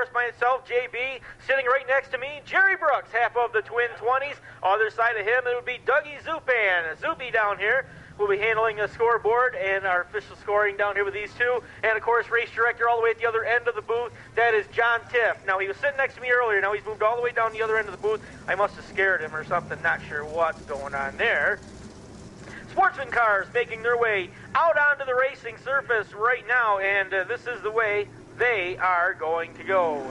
course, by itself, JB. Sitting right next to me, Jerry Brooks, half of the Twin 20s. Other side of him, it would be Dougie Zupan. Zuby down here will be handling the scoreboard and our official scoring down here with these two. And, of course, race director all the way at the other end of the booth, that is John Tiff. Now, he was sitting next to me earlier. Now he's moved all the way down the other end of the booth. I must have scared him or something. Not sure what's going on there. Sportsman cars making their way out onto the racing surface right now, and this is the way they are going to go.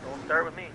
Don't start with me.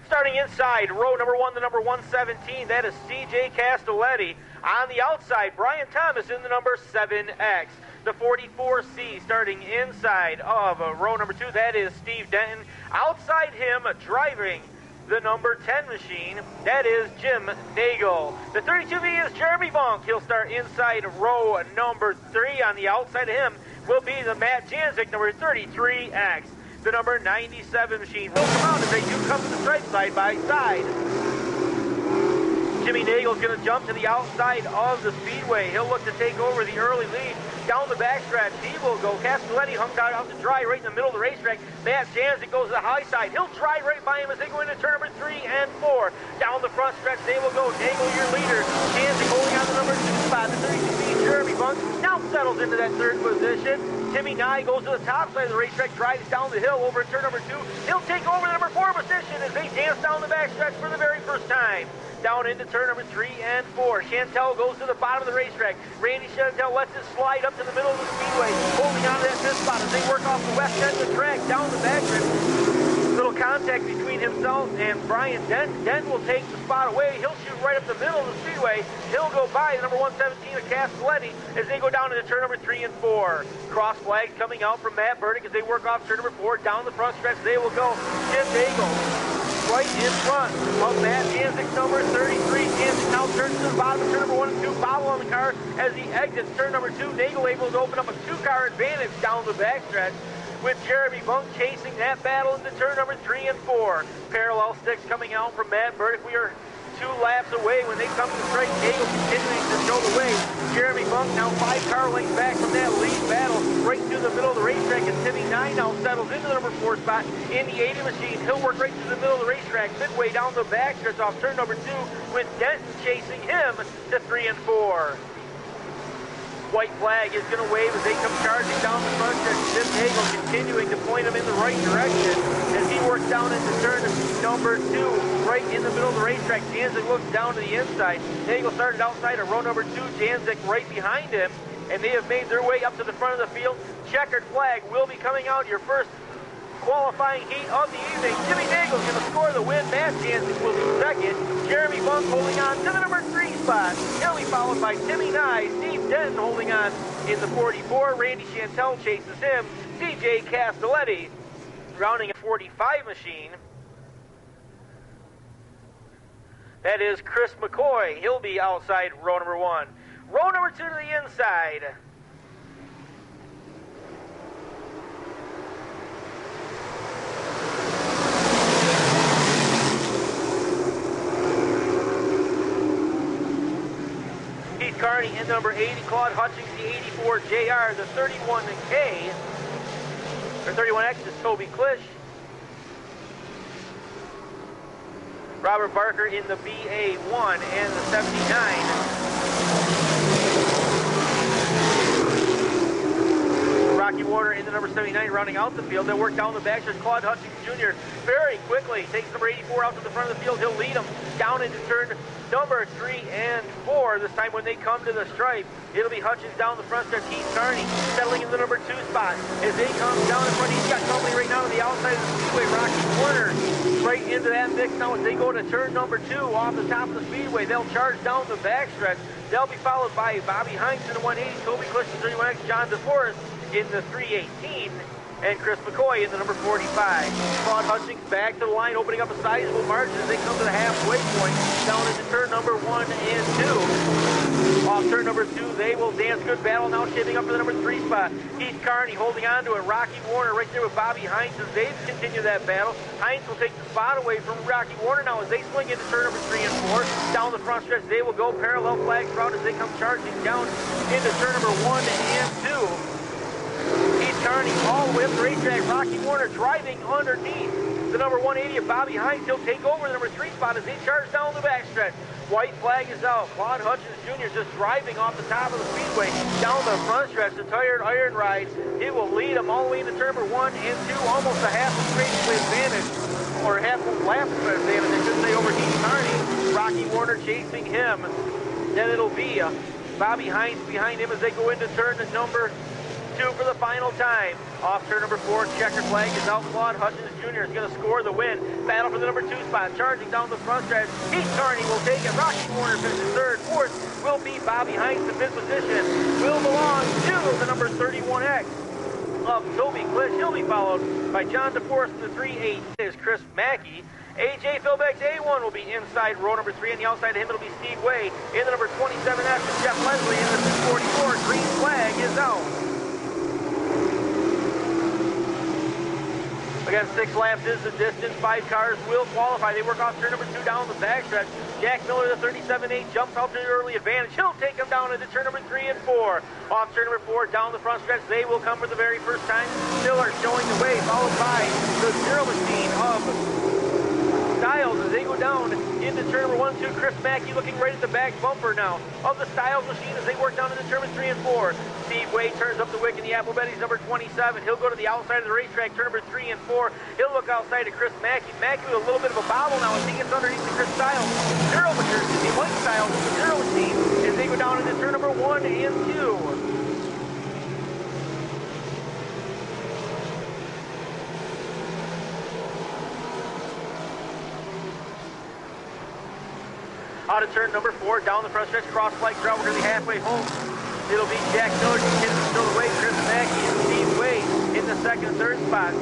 Starting inside, row number 1, the number 117, that is CJ Castelletti. On the outside, Brian Thomas in the number 7X. The 44C starting inside of row number 2, that is Steve Denton. Outside him, driving the number 10 machine, that is Jim Nagel. The 32V is Jeremy Bonk. He'll start inside row number 3. On the outside of him will be the Matt Janzik, number 33X. The number 97 machine will come out as they do come to the stripe side by side. Jimmy Nagel's going to jump to the outside of the Speedway. He'll look to take over the early lead. Down the backstretch, he will go. Castelletti hung down out to dry right in the middle of the racetrack. Matt Janzik goes to the high side. He'll try right by him as they go into turn number 3 and 4. Down the front stretch, they will go. Nagel, your leader. Janzik holding on the number 2 spot. The 32B, Jeremy Bunk, now settles into that third position. Timmy Nye goes to the top side of the racetrack, drives down the hill over in turn number 2. He'll take over the number 4 position as they dance down the backstretch for the very first time. Down into turn number 3 and 4. Chantel goes to the bottom of the racetrack. Randy Chantel lets it slide up to the middle of the Speedway, holding on to that fifth spot as they work off the west end of the track down the backstretch. Little contact between himself and Brian Dent. Dent will take the spot away. He'll shoot right up the middle of the Speedway. He'll go by the number 117 of Castelletti as they go down into turn number 3 and 4. Cross flags coming out from Matt Burdick as they work off turn number 4. Down the front stretch they will go. Jim Nagel right in front of Matt Janzik, number 33. Janzik now turns to the bottom of turn number 1 and 2. Follow on the car as he exits turn number 2. Nagel able to open up a 2-car advantage down the backstretch, with Jeremy Bunk chasing that battle into turn number 3 and 4. Parallel sticks coming out from Matt Burdick. We are 2 laps away when they come to the straight. Nagel continuing to show the way. Jeremy Bunk now 5-car lengths back from that lead battle right through the middle of the racetrack, and Timmy Nye now settles into the number 4 spot in the 80 machine. He'll work right through the middle of the racetrack, midway down the backstretch off turn number 2, with Denton chasing him to 3 and 4. White flag is going to wave as they come charging down the front stretch. Jim Nagel continuing to point him in the right direction as he works down into turn number 2, right in the middle of the racetrack. Janzik looks down to the inside. Nagel started outside of row number 2. Janzik right behind him, and they have made their way up to the front of the field. Checkered flag will be coming out. Your first qualifying heat of the evening. Jimmy Nagel's going to score the win. Matt Janzik will be second. Jeremy Bunk holding on to the number 3 spot. He'll be followed by Timmy Nye. Steve Denton holding on in the 44. Randy Chantel chases him. CJ Castelletti rounding a 45 machine. That is Chris McCoy. He'll be outside row number 1. Row number 2 to the inside. Keith Carney in number 80, Claude Hutchings, the 84 JR, the 31K, or 31X is Toby Klisch. Robert Barker in the BA1 and the 79. Rocky Warner in the number 79 rounding out the field. They'll work down the back. There's Claude Hutchings Jr. very quickly takes number 84 out to the front of the field. He'll lead them down into turn number 3 and 4. This time when they come to the stripe, it'll be Hutchins down the front stretch. Keith Carney settling in the number 2 spot. As they come down in front, he's got company right now to the outside of the Speedway. Rocky Warner right into that mix now as they go to turn number 2 off the top of the Speedway. They'll charge down the backstretch. They'll be followed by Bobby Hines in the 180, Toby Klisch in the 31X, John DeForest in the 318, and Chris McCoy in the number 45. Claude Hutchings back to the line, opening up a sizable margin as they come to the halfway point, down into turn number 1 and 2. Off turn number 2, they will dance. Good battle now shaping up for the number 3 spot. Keith Carney holding on to it. Rocky Warner right there with Bobby Hines as they continue that battle. Hines will take the spot away from Rocky Warner now as they swing into turn number 3 and 4. Down the front stretch, they will go parallel flags route as they come charging down into turn number 1 and 2. Keith Carney all the way up the racetrack. Rocky Warner driving underneath the number 180 of Bobby Hines. He'll take over the number 3 spot as they charge down the backstretch. White flag is out. Claude Hutchins Jr. just driving off the top of the speedway down the front stretch. The tired iron rides. It will lead them all the way into turn number 1 and 2. Almost a half a straightaway advantage, or half a lap advantage, I should say, over Keith Carney. Rocky Warner chasing him. Then it'll be Bobby Hines behind him as they go into turn number 2 for the final time. Off turn number 4, checkered flag is out. Claude Hutchins Jr. is going to score the win. Battle for the number 2 spot, charging down the front stretch. Keith Carney will take it. Rocky Warner finishes third. Fourth will be Bobby Hines. The fifth position will belong to the number 31X of Toby Klisch. He'll be followed by John DeForest. The 3-8 is Chris Mackey. A.J. Philbeck's A1 will be inside row number 3. On the outside of him, it'll be Steve Way. In the number 27F is Jeff Leslie. In the 244, green flag is out. Again, 6 laps is the distance. 5 cars will qualify. They work off turn number 2 down the backstretch. Jack Miller, the 37-8, jumps out to the early advantage. He'll take them down into turn number 3 and 4. Off turn number 4, down the front stretch. They will come for the very first time. Miller showing the way, followed by the Zero Machine of Styles as they go down into turn number 1, 2. Chris Mackey looking right at the back bumper now of the Styles Machine as they work down into turn number 3 and 4. Steve Way turns up the wick in the Apple Betty's number 27. He'll go to the outside of the racetrack, turn number 3 and 4. He'll look outside to Chris Mackey. Mackey with a little bit of a bobble now as he gets underneath the Chris Styles. The White Styles, the Zero Machine, as they go down into turn number 1 and 2. Out of turn number 4, down the front stretch, cross flag route. We're going to be halfway home. It'll be Jack Miller getting still away, Chris Mackey and Steve Way in the second and third spot.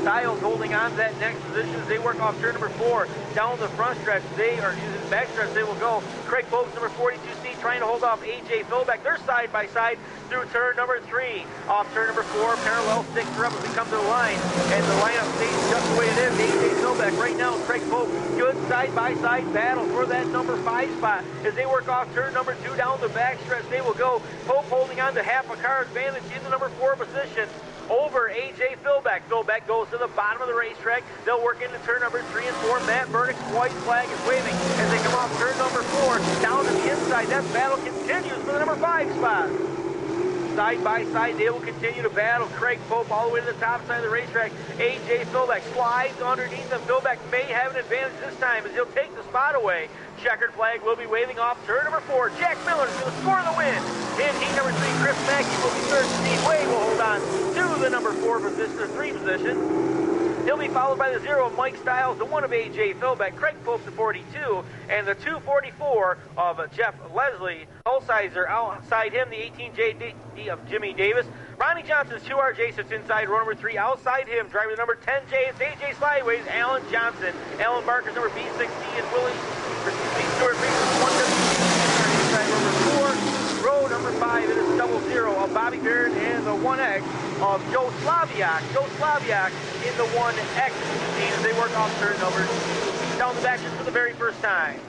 Styles holding on to that next position as they work off turn number 4. Down the front stretch, they are using the back stretch. They will go. Craig Folks, number 42C, trying to hold off A.J. Philbeck. They're side by side through turn number 3. Off turn number 4, parallel sticks her up as we come to the line. And the lineup stays just the way it is. A.J. Philbeck right now, Craig Folks. Good side-by-side battle for that number 5 spot. As they work off turn number 2 down the back stretch, they will go. Pope holding on to half a car advantage in the number 4 position over A.J. Philbeck. Philbeck goes to the bottom of the racetrack. They'll work into turn number 3 and 4. Matt Burdick's white flag is waving as they come off turn number 4 down to the inside. That battle continues for the number 5 spot. Side by side, they will continue to battle. Craig Pope all the way to the top side of the racetrack. A.J. Philbeck slides underneath them. Philbeck may have an advantage this time as he'll take the spot away. Checkered flag will be waving off turn number 4. Jack Miller is going to score the win. In heat number 3, Chris Mackey will be third. Steve Way will hold on to the number 4 position, or 3 position. He'll be followed by the 0 of Mike Styles, the 1 of A.J. Philbeck, Craig Pope, the 42, and the 244 of Jeff Leslie. Holsizer outside him, the 18J of Jimmy Davis. Ronnie Johnson's 2RJ sits inside row number 3. Outside him, driving the number 10J, it's A.J. Slideways, Alan Johnson. Alan Barker's number B60, and Stuart Reeves' 1WC inside row number 4. Row number 5, it is 00 of Bobby Barrett and the 1X of Joe Slaviak. Joe Slaviak in the 1X machine as they work off turn number 2. Down the back just for the very first time.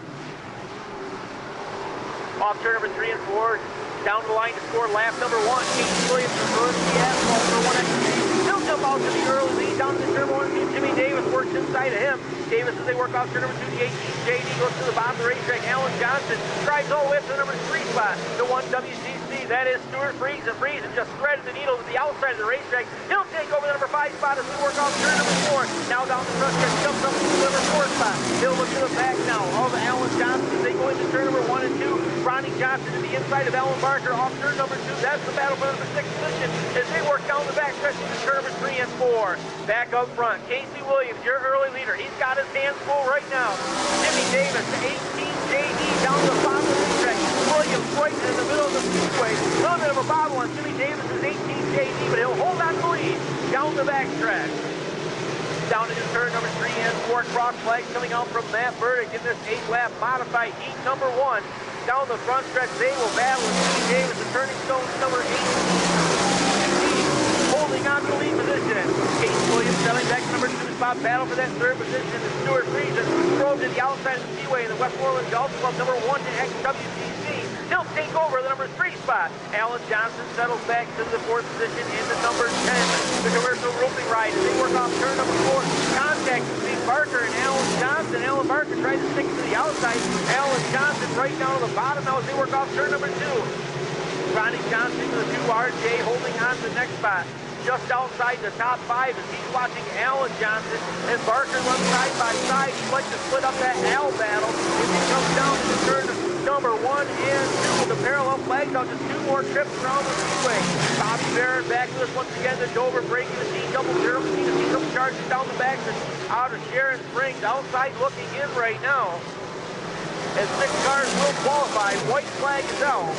Off turn number 3 and 4. Down the line to score lap number 1. Casey Williams reverse the asphalt for 1X machine. He'll jump out to the early lead. Down to the turn 1 team. Jimmy Davis works inside of him. Davis as they work off turn number 2. The 18JD goes to the bottom of the racetrack. Alan Johnson drives all the way up to the number 3 spot. The 1WCC, that is Stuart Freeze. And Freeze has just threaded the needle to the outside of the racetrack. He'll take over the number 5 spot as we work off turn number 4. Now down the front stretch, jumps up to the number 4 spot. He'll look to the back now of Alan Johnson as they go into turn number 1 and 2. Ronnie Johnson to the inside of Alan Barker off turn number 2. That's the battle for the number 6 position as they work down the back stretch into turn number 3 and 4. Back up front, Casey Williams, your early leader. He's got his hands full right now. Jimmy Davis, 18JD down the bottom of the racetrack. Williams right in the middle of the speedway. A little bit of a bobble on Jimmy Davis's 18 JD, but he'll hold on to the lead down the backstretch. Down into turn number 3 and 4. Cross flags coming out from Matt Burdick in this 8-lap modified heat number 1. Down the front stretch, they will battle with Jimmy Davis, the turning stones number 18. Holding on to the lead position. Casey Williams settling back to number 2 spot. Battle for that third position. And Stuart Friesen drove to the outside of the speedway in the Westmoreland Golf Club number 1 to XWCC. He'll take over the number 3 spot. Alan Johnson settles back to the 4th position in the number 10. The commercial roofing ride as they work off turn number 4. Contact between Barker and Alan Johnson. Alan Barker tries to stick to the outside. Alan Johnson right down to the bottom now as they work off turn number 2. Ronnie Johnson to the 2 RJ holding on to the next spot. Just outside the top 5 as he's watching Alan Johnson and Barker run side by side. He'd like to split up that Al battle as he comes down to turn number 1 and 2 with the parallel flags out. Just 2 more trips around the speedway. Bobby Barrett back with us once again to Dover, breaking the D-double zero. The D-double charges down the back out of Sharon Springs. Outside looking in right now as 6 cars will qualify. White flag is out.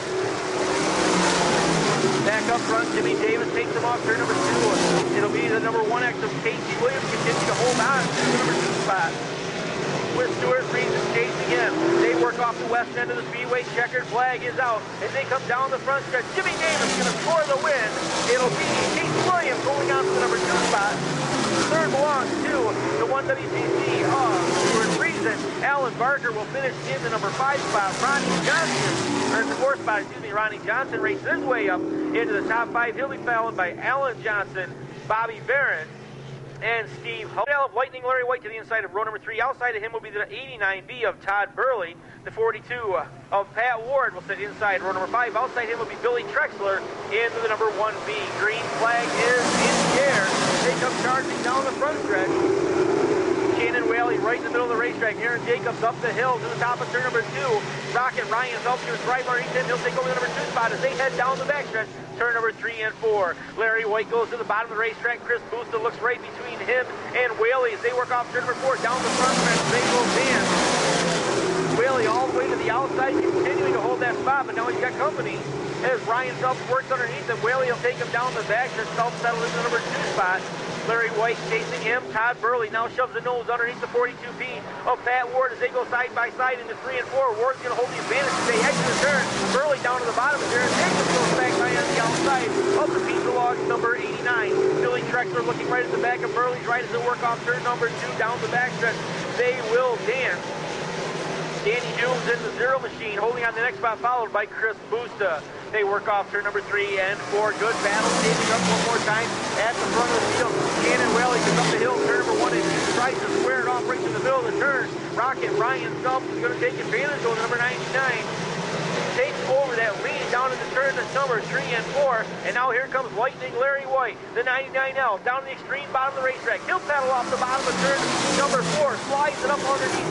Back up front, Jimmy Davis takes him off turn number 2. It'll be the number 1X of Casey Williams continue to hold on to the number 2 spot. With Stuart Friesen chasing him. They work off the west end of the speedway. Checkered flag is out as they come down the front stretch. Jimmy Davis going to score the win. It'll be Casey Williams holding on to the number 2 spot. Third belongs to the 1WCC of Stuart Friesen. Alan Barker will finish in the number 5 spot. Ronnie Johnson races his way up into the top 5. He'll be followed by Alan Johnson, Bobby Barrett, and Steve Hull. Lightning Larry White to the inside of row number 3. Outside of him will be the 89B of Todd Burley. The 42 of Pat Ward will sit inside row number 5. Outside him will be Billy Trexler into the number 1B. Green flag is in the air. They come charging down the front stretch. Shannon Whaley right in the middle of the racetrack. Aaron Jacobs up the hill to the top of turn number 2. Rocket Ryan's up to his right underneath him. He'll take over the number 2 spot as they head down the backstretch. Turn number 3 and 4. Larry White goes to the bottom of the racetrack. Chris Busta looks right between him and Whaley as they work off turn number 4 down the front stretch. They will dance. Whaley all the way to the outside, continuing to hold that spot, but now he's got company. As Ryan Phelps works underneath him, Whaley will take him down the back. Phelps settles into the number 2 spot. Larry White chasing him. Todd Burley now shoves the nose underneath the 42B of Pat Ward as they go side by side into 3 and 4. Ward's going to hold the advantage as they exit the turn. Burley down to the bottom of there. Jacobs goes back by on the outside of the pizza log number 89. Billy Trexler looking right at the back of Burley's right as they work off turn number 2 down the backstretch. They will dance. Danny Dooms in the zero machine, holding on the next spot, followed by Chris Busta. They work off turn number 3 and 4. Good battle, saving up one more time at the front of the field. Shannon Whaley comes up the hill, turn number 1 and 2. Tries to square it off right in the middle of the turn. Rocket Ryan Phelps is going to take advantage of number 99. Takes over that lead down into turn number 3 and 4. And now here comes Lightning Larry White, the 99L, down to the extreme bottom of the racetrack. He'll pedal off the bottom of turn number 4, slides it up underneath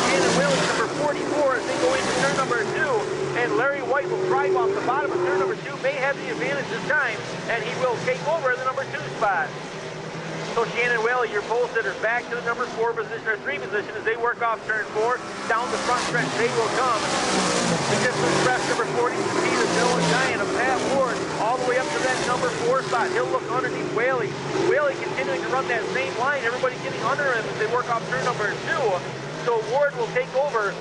Shannon Whaley, number 44, as they go into turn number 2. And Larry White will drive off the bottom of turn number 2, may have the advantage this time, and he will take over the number 2 spot. So Shannon Whaley, your pole sitters, back to the number 4 position, or 3 position, as they work off turn 4. Down the front stretch, they will come. The distance press number 42, the Dylan Giant of Pat Ward, all the way up to that number 4 spot. He'll look underneath Whaley. Whaley continuing to run that same line. Everybody getting under him as they work off turn number 2. So Ward will take over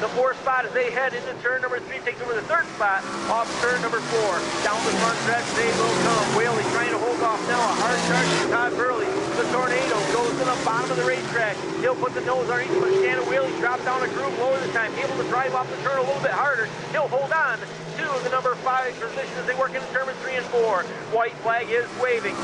the 4 spot as they head into turn number 3, takes over the 3rd spot off turn number 4. Down the front stretch, they will come. Whaley trying to hold off now. A hard charge to Todd Burley. The Tornado goes to the bottom of the racetrack. He'll put the nose underneath, but Shannon Whaley drops down a groove lower this time, able to drive off the turn a little bit harder. He'll hold on to the number 5 position as they work into turn number 3 and 4. White flag is waving.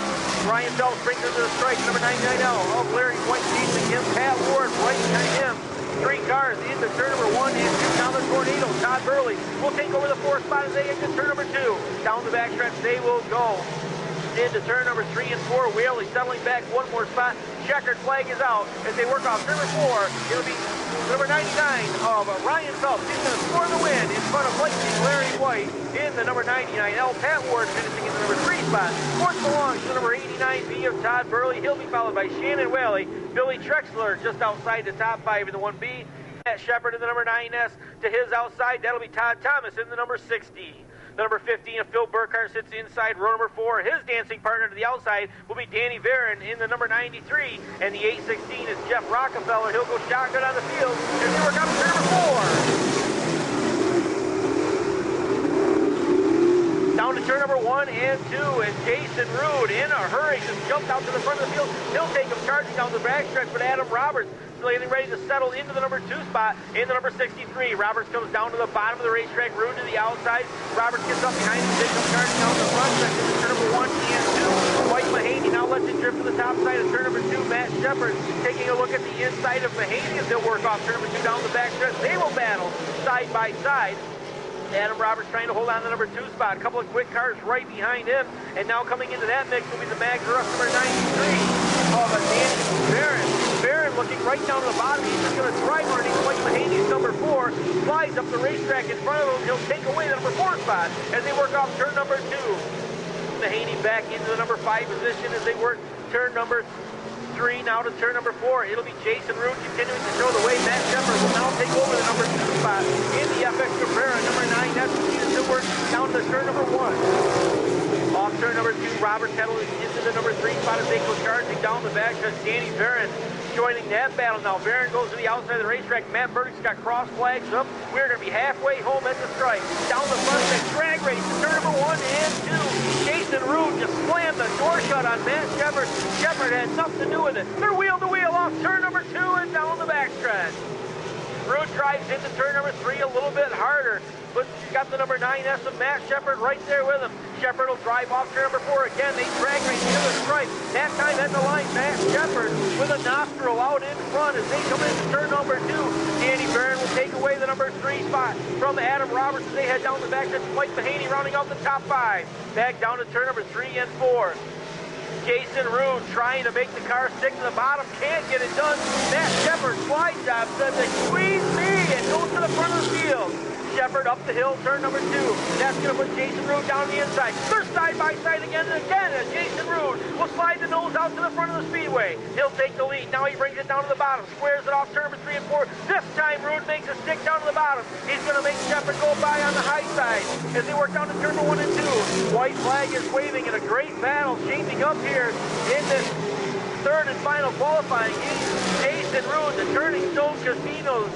Ryan Phelps brings her to the strike. Number 99L of Larry White chasing him. Pat Ward right behind him. 3 cars into turn number 1 and 2. Down the Tornado. Todd Burley will take over the 4th spot as they exit turn number 2. Down the backstretch they will go. Into turn number 3 and 4. Whaley settling back one more spot. Checkered flag is out as they work off turn number 4. It'll be number 99 of Ryan Phelps. He's going to score the win in front of Lightning Larry White in the number 99L. Pat Ward finishing in the number 3 spot. 4th belongs to the number 89B of Todd Burley. He'll be followed by Shannon Whaley. Billy Trexler just outside the top 5 in the 1B. Matt Shepard in the number 9S to his outside. That'll be Todd Thomas in the number 60. The number 15 of Phil Burkhart sits inside row number 4. His dancing partner to the outside will be Danny Varon in the number 93. And the 816 is Jeff Rockefeller. He'll go shotgun on the field as they work up to number 4. Down to turn number 1 and 2, and Jason Rude in a hurry just jumped out to the front of the field. He'll take him charging down the backstretch, but Adam Roberts getting ready to settle into the number 2 spot in the number 63. Roberts comes down to the bottom of the racetrack, Rude to the outside. Roberts gets up behind him, takes him charging down the front stretch into turn number 1 and 2. White Mahaney now lets it drift to the top side of turn number 2. Matt Shepard taking a look at the inside of Mahaney as they'll work off turn number 2 down the backstretch. They will battle side by side. Adam Roberts trying to hold on to the number 2 spot. A couple of quick cars right behind him. And now coming into that mix will be the Mag Rush number 93 of Danny Varon. Varon looking right down to the bottom. He's just going to drive underneath White Mahaney's number 4. Slides up the racetrack in front of him. He'll take away the number 4 spot as they work off turn number 2. Mahaney back into the number 5 position as they work turn number 3, now to turn number 4. It'll be Jason Root continuing to show the way. Matt Shepard will now take over the number 2 spot in the FX Cabrera. Number 9, that's the work down to turn number 1. Off turn number 2, Robert settling into the number 3 spot as they go charging down the back. That's Danny Varon joining that battle now. Varon goes to the outside of the racetrack. Matt Burdick's got cross flags up. We're going to be halfway home at the stripe. Down the front, that drag race to turn number 1 and 2. Jason Root just slammed the door shut on Matt Shepard. Shepard had nothing to do with it. They're wheel to wheel off turn number 2 and down the backstretch. Root drives into turn number 3 a little bit harder, but he's got the number 9S of Matt Shepard right there with him. Shepard will drive off turn number 4 again. They drag race to the stripe. That time at the line, Matt Shepard with a nostril out in front as they come into turn number 2. Danny Varon will take away the number 3 spot from Adam Roberts as they head down the back. That's Mike Mahaney rounding out the top 5. Back down to turn number 3 and 4. Jason Root trying to make the car stick to the bottom. Can't get it done. Matt Shepard slide job says they squeeze me and goes to the front of the field. Shepard up the hill, turn number 2. That's going to put Jason Root down the inside. They're side by side again and again as Jason Root will slide the nose out to the front of the speedway. He'll take the lead. Now he brings it down to the bottom. Squares it off turn number 3 and 4. This time Root makes a stick down to the bottom. He's going to make Shepard go by on the high side as they work down to turn number 1 and 2. White flag is waving in a great battle shaping up here in this third and final qualifying. Jason Root, the Turning Stone Casinos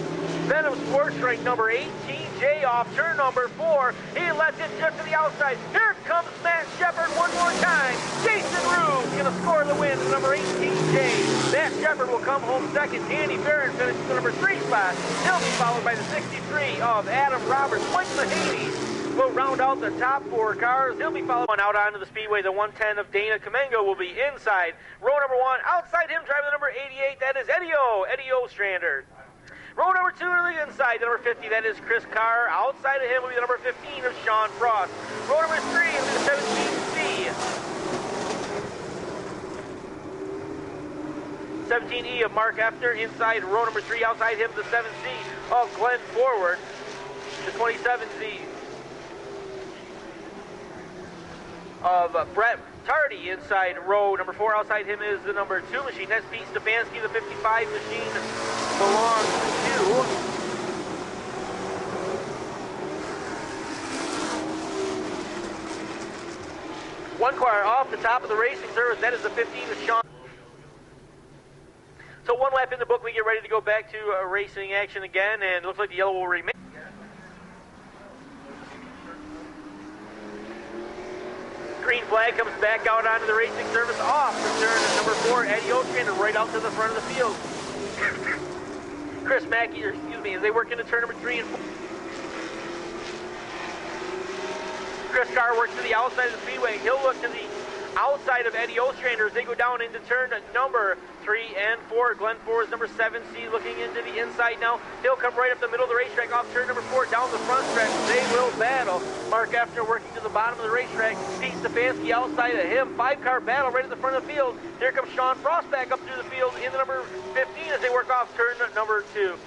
Venom Sports Drink number 18J off turn number 4. He lets it just to the outside. Here comes Matt Shepard one more time. Jason Root going to score the win, number 18J. Matt Shepard will come home second. Danny Varon finishes the number 3 spot. He'll be followed by the 63 of Adam Roberts. Mike Mahaney will round out the top 4 cars. He'll be followed out onto the speedway. The 110 of Dana Kamengo will be inside row number 1. Outside him, driving the number 88, that is Eddie Ostrander. Row number 2 to the inside, the number 50, that is Chris Carr. Outside of him will be the number 15 of Sean Frost. Row number 3 will be the 17C. 17E of Mark Efner. Inside row number 3, outside him the 7C of Glenn Forward. The 27C of Brett Tardy. Inside row number 4, outside him is the number 2 machine. That's Pete Stefanski. The 55 machine belongs to one car off the top of the racing service. That is the 15 of Sean. So 1 lap in the book, we get ready to go back to racing action again, and it looks like the yellow will remain. Green flag comes back out onto the racing service off from turn number 4, Eddie Ostrander, right out to the front of the field. Chris Mackey, as they work into turn number 3 and 4. Chris Carr works to the outside of the speedway. He'll look to the outside of Eddie Ostrander as they go down into turn number 3 and 4. Glenn Ford is number 7C looking into the inside now. He'll come right up the middle of the racetrack off turn number 4 down the front stretch. They will battle. Mark Efner working to the bottom of the racetrack. Pete Stefanski outside of him. 5-car battle right at the front of the field. Here comes Sean Frost back up through the field in the number 15 as they work off turn number 2.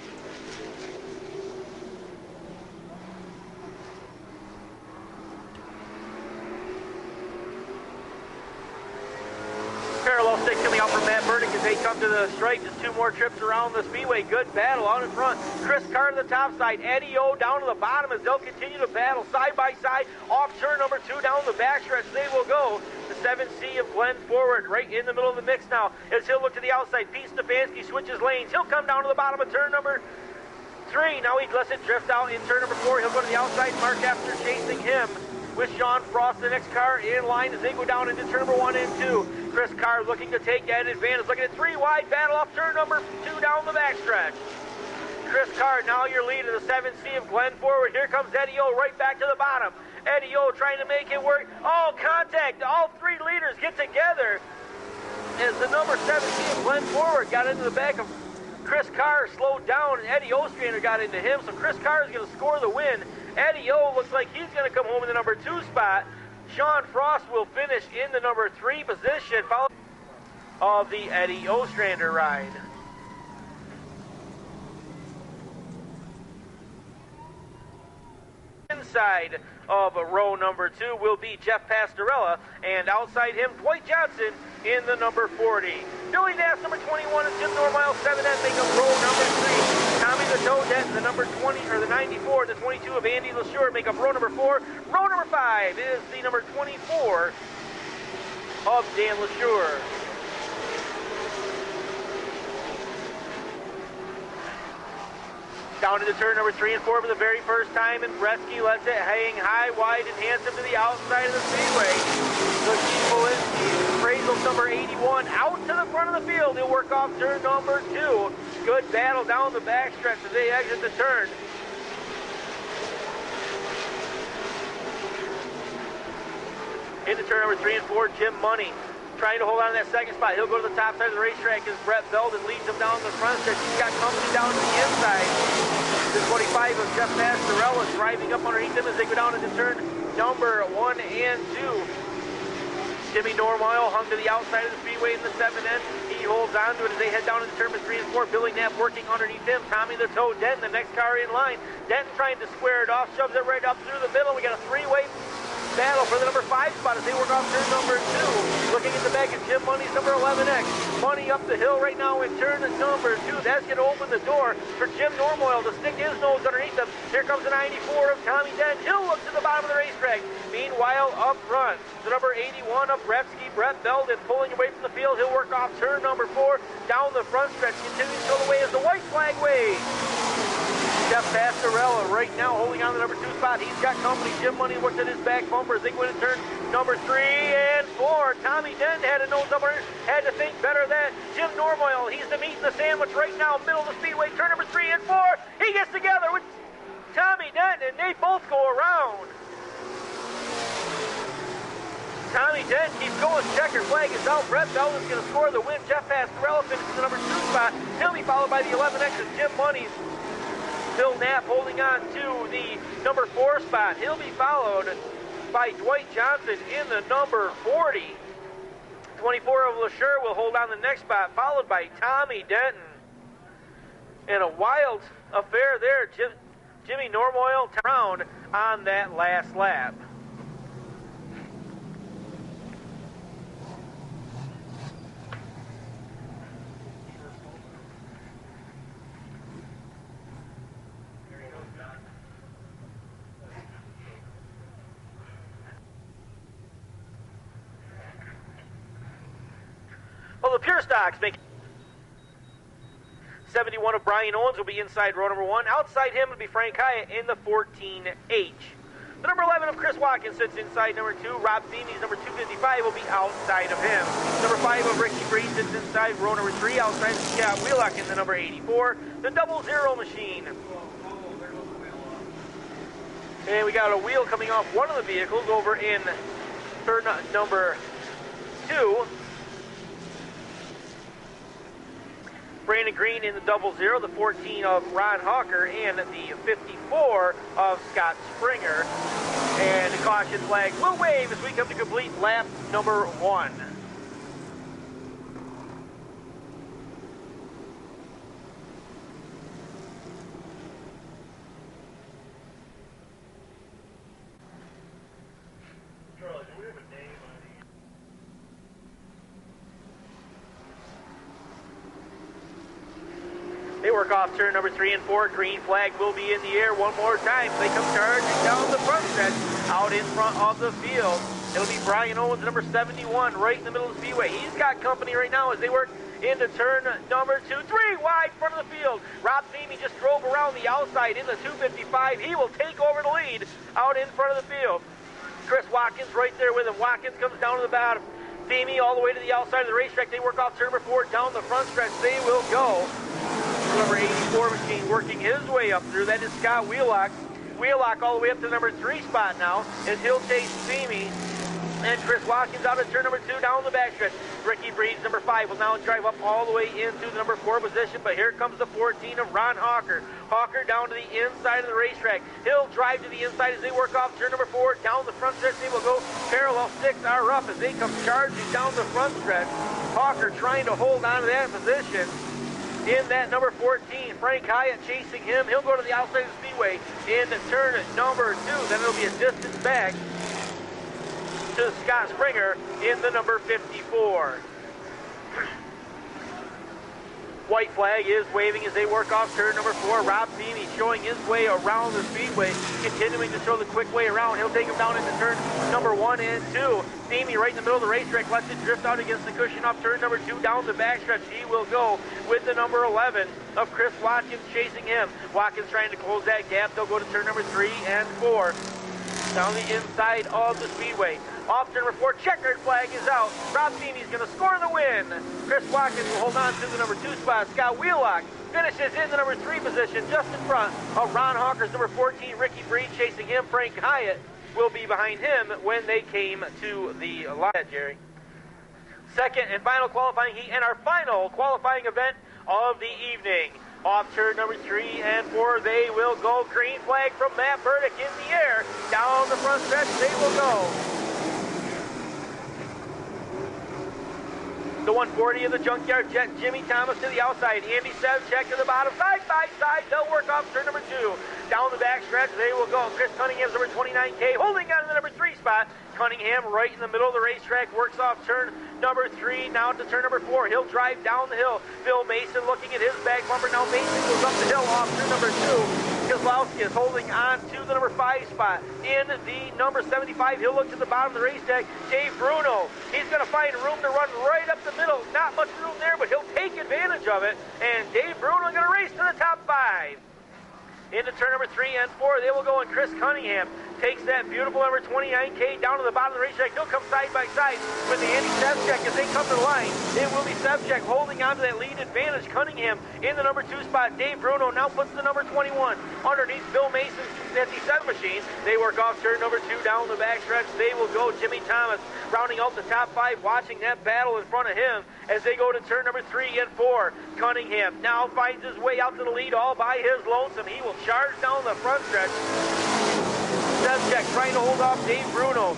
Parallel stick coming out from Matt Burdick as may come to the strike. Just 2 more trips around the speedway. Good battle out in front. Chris Carr to the top side. Eddie O down to the bottom as they'll continue to battle side by side. Off turn number 2 down the backstretch. They will go. The 7C of Glenn forward right in the middle of the mix now as he'll look to the outside. Pete Stefanski switches lanes. He'll come down to the bottom of turn number 3. Now he lets it drift out in turn number 4. He'll go to the outside mark after chasing him with Sean Frost, the next car in line as they go down into turn number 1 and 2. Chris Carr looking to take that advantage. Looking at 3 wide battle off turn number 2 down the backstretch. Chris Carr, now your lead in the 7C of Glenn forward. Here comes Eddie O right back to the bottom. Eddie O trying to make it work. Oh, contact. All 3 leaders get together as the number 7C of Glenn forward got into the back of Chris Carr, slowed down, and Eddie Ostrander got into him. So Chris Carr is going to score the win. Eddie O looks like he's going to come home in the number 2 spot. Sean Frost will finish in the number 3 position, followed of the Eddie Ostrander ride. Inside of row number 2 will be Jeff Pastorella, and outside him, Dwight Johnson in the number 40. Billy Nass, number 21, and Jim Normile, 7N, make up row number 3. Tommy the Toadette, the number 20, or the 94, the 22 of Andy LaSure, make up row number 4. Row number 5 is the number 24 of Dan LaSure. Down into turn number 3 and 4 for the very first time, and Gretzky lets it hang high, wide, and handsome to the outside of the speedway. So Keith Molinsky, Appraisal number 81, out to the front of the field. He'll work off turn number 2. Good battle down the backstretch as they exit the turn. Into turn number 3 and 4, Jim Money trying to hold on to that second spot. He'll go to the top side of the racetrack as Brett Belden leads him down the front stretch. He's got company down to the inside. The 25 of Jeff Pastorella driving up underneath him as they go down into turn number 1 and 2. Jimmy Normile hung to the outside of the speedway in the 7N. He holds on to it as they head down into turn 3 and 4. Billy Knapp working underneath him. Tommy the Toad Denton, the next car in line. Denton trying to square it off, shoves it right up through the middle. We got a 3-way battle for the number 5 spot as they work off turn number 2. Looking at the back of Jim Money's number 11X. Money up the hill right now in turn number 2. That's going to open the door for Jim Normile to stick his nose underneath them. Here comes the 94 of Tommy Dent. He'll look to the bottom of the racetrack. Meanwhile, up front, the number 81 of Brevsky, Brett Belden, pulling away from the field. He'll work off turn number 4. Down the front stretch, continuing to go the way as the white flag waves. Jeff Pastorella right now holding on to the number 2 spot. He's got company. Jim Money looked at his back bumper as they went in turn number 3 and 4. Tommy Dent had a nose up on it, had to think better of that. Jim Normile, he's the meat in the sandwich right now, middle of the speedway, turn number 3 and 4. He gets together with Tommy Dent, and they both go around. Tommy Dent keeps going. Checker flag is out. Brett Belden's going to score the win. Jeff Pastorella finishes the number 2 spot. He'll be followed by the 11X of Jim Money. Bill Knapp holding on to the number 4 spot. He'll be followed by Dwight Johnson in the number 40. 24 of LaSure will hold on the next spot, followed by Tommy Denton. And a wild affair there. Jimmy Normile around on that last lap. Well, the Pure Stocks make 71 of Brian Owens will be inside row number 1. Outside him will be Frank Hyatt in the 14H. The number 11 of Chris Watkins sits inside number 2. Rob Beamey's number 255 will be outside of him. Number 5 of Ricky Bree sits inside row number 3. Outside of Scott Wheelock in the number 84. The 00 machine. And we got a wheel coming off one of the vehicles over in turn number 2. Brandon Green in the 00, the 14 of Ron Hawker, and the 54 of Scott Springer. And the caution flag will wave as we come to complete lap number 1. They work off turn number 3 and 4. Green flag will be in the air one more time. They come charging down the front stretch, out in front of the field. It'll be Brian Owens, number 71, right in the middle of the speedway. He's got company right now as they work into turn number 2. 3 wide front of the field. Rob Theme just drove around the outside in the 255. He will take over the lead out in front of the field. Chris Watkins right there with him. Watkins comes down to the bottom. Theme all the way to the outside of the racetrack. They work off turn number 4 down the front stretch. They will go. Number 84 machine working his way up through. That is Scott Wheelock. Wheelock all the way up to the number 3 spot now as he'll chase Theme. And Chris Watkins out of turn number 2 down the backstretch. Ricky Breeds, number 5, will now drive up all the way into the number 4 position. But here comes the 14 of Ron Hawker. Hawker down to the inside of the racetrack. He'll drive to the inside as they work off turn number 4. Down the front stretch, they will go. Parallel 6 are up as they come charging down the front stretch. Hawker trying to hold on to that position. In that number 14, Frank Hyatt chasing him. He'll go to the outside of the speedway in turn number 2. Then it'll be a distance back to Scott Springer in the number 54. White flag is waving as they work off turn number 4. Rob Beamey showing his way around the speedway, continuing to show the quick way around. He'll take him down into turn number 1 and 2. Beamey right in the middle of the racetrack, lets it drift out against the cushion off turn number 2 down the backstretch. He will go with the number 11 of Chris Watkins chasing him. Watkins trying to close that gap. They'll go to turn number 3 and 4. Down the inside of the speedway. Off turn number 4, checkered flag is out. Rob Beamey's going to score the win. Chris Watkins will hold on to the number 2 spot. Scott Wheelock finishes in the number 3 position, just in front of Ron Hawker's number 14, Ricky Breed chasing him. Frank Hyatt will be behind him when they came to the line, Jerry. Second and final qualifying heat and our final qualifying event of the evening. Off turn number 3 and 4, they will go. Green flag from Matt Burdick in the air. Down the front stretch, they will go. The 140 of the Junkyard Jet, Jimmy Thomas to the outside. Andy Sevchek to the bottom, side by side. They'll work off turn number 2. Down the back stretch, they will go. Chris Cunningham's number 29K, holding on to the number 3 spot. Cunningham right in the middle of the racetrack, works off turn number 3, now to turn number 4. He'll drive down the hill. Phil Mason looking at his back bumper. Now Mason goes up the hill off turn number 2. Kozlowski is holding on to the number 5 spot. In the number 75, he'll look to the bottom of the racetrack. Dave Bruno, he's going to find room to run right up the middle. Not much room there, but he'll take advantage of it. And Dave Bruno going to race to the top 5. Into turn number 3 and 4, they will go, and Chris Cunningham takes that beautiful number 29K down to the bottom of the racetrack. He'll come side by side with the Andy Sevchek as they come to the line. It will be Sevchek holding on to that lead advantage. Cunningham in the number 2 spot. Dave Bruno now puts the number 21 underneath Bill Mason's 57 machine. They work off turn number 2 down the backstretch. They will go. Jimmy Thomas rounding out the top 5, watching that battle in front of him as they go to turn number 3 and 4. Cunningham now finds his way out to the lead all by his lonesome. He will charge down the front stretch. Sevchek trying to hold off Dave Bruno.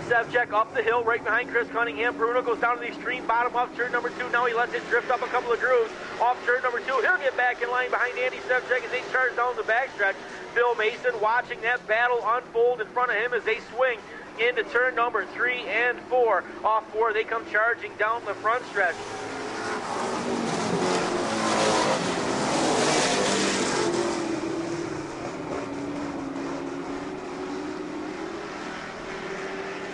Sevchek up the hill right behind Chris Cunningham. Bruno goes down to the extreme bottom off turn number 2. Now he lets it drift up a couple of grooves off turn number 2. He'll get back in line behind Andy Sevchek as they charge down the backstretch. Bill Mason watching that battle unfold in front of him as they swing into turn number 3 and 4. Off 4, they come charging down the front stretch.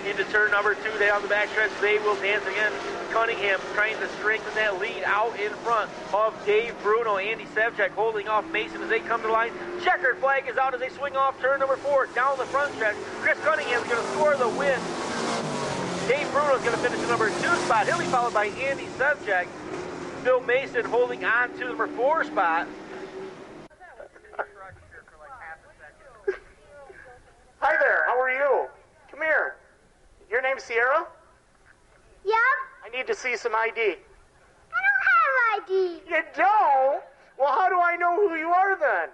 Into turn number 2, down the backstretch, they will dance again. Cunningham trying to strengthen that lead out in front of Dave Bruno. Andy Sevchek holding off Mason as they come to the line. Checkered flag is out as they swing off turn number 4 down the front stretch. Chris Cunningham's going to score the win. Dave Bruno's going to finish the number 2 spot. He'll be followed by Andy Sevchek. Bill Mason holding on to the number 4 spot. Hi there, how are you? Come here. Your name's Sierra? Yep. I need to see some ID. I don't have ID. You don't? Well, how do I know who you are then?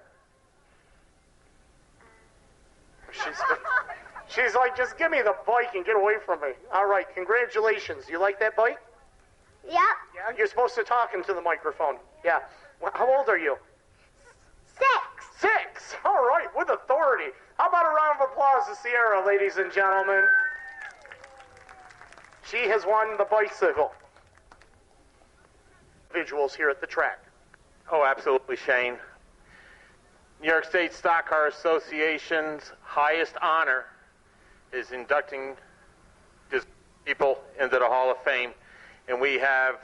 She's like, just give me the bike and get away from me. All right, congratulations. You like that bike? Yep. Yeah, you're supposed to talk into the microphone. Yeah. Well, how old are you? 6. 6. All right, with authority. How about a round of applause to Sierra, ladies and gentlemen? She has won the bicycle. Individuals here at the track. Oh, absolutely, Shane. New York State Stock Car Association's highest honor is inducting people into the Hall of Fame, and we have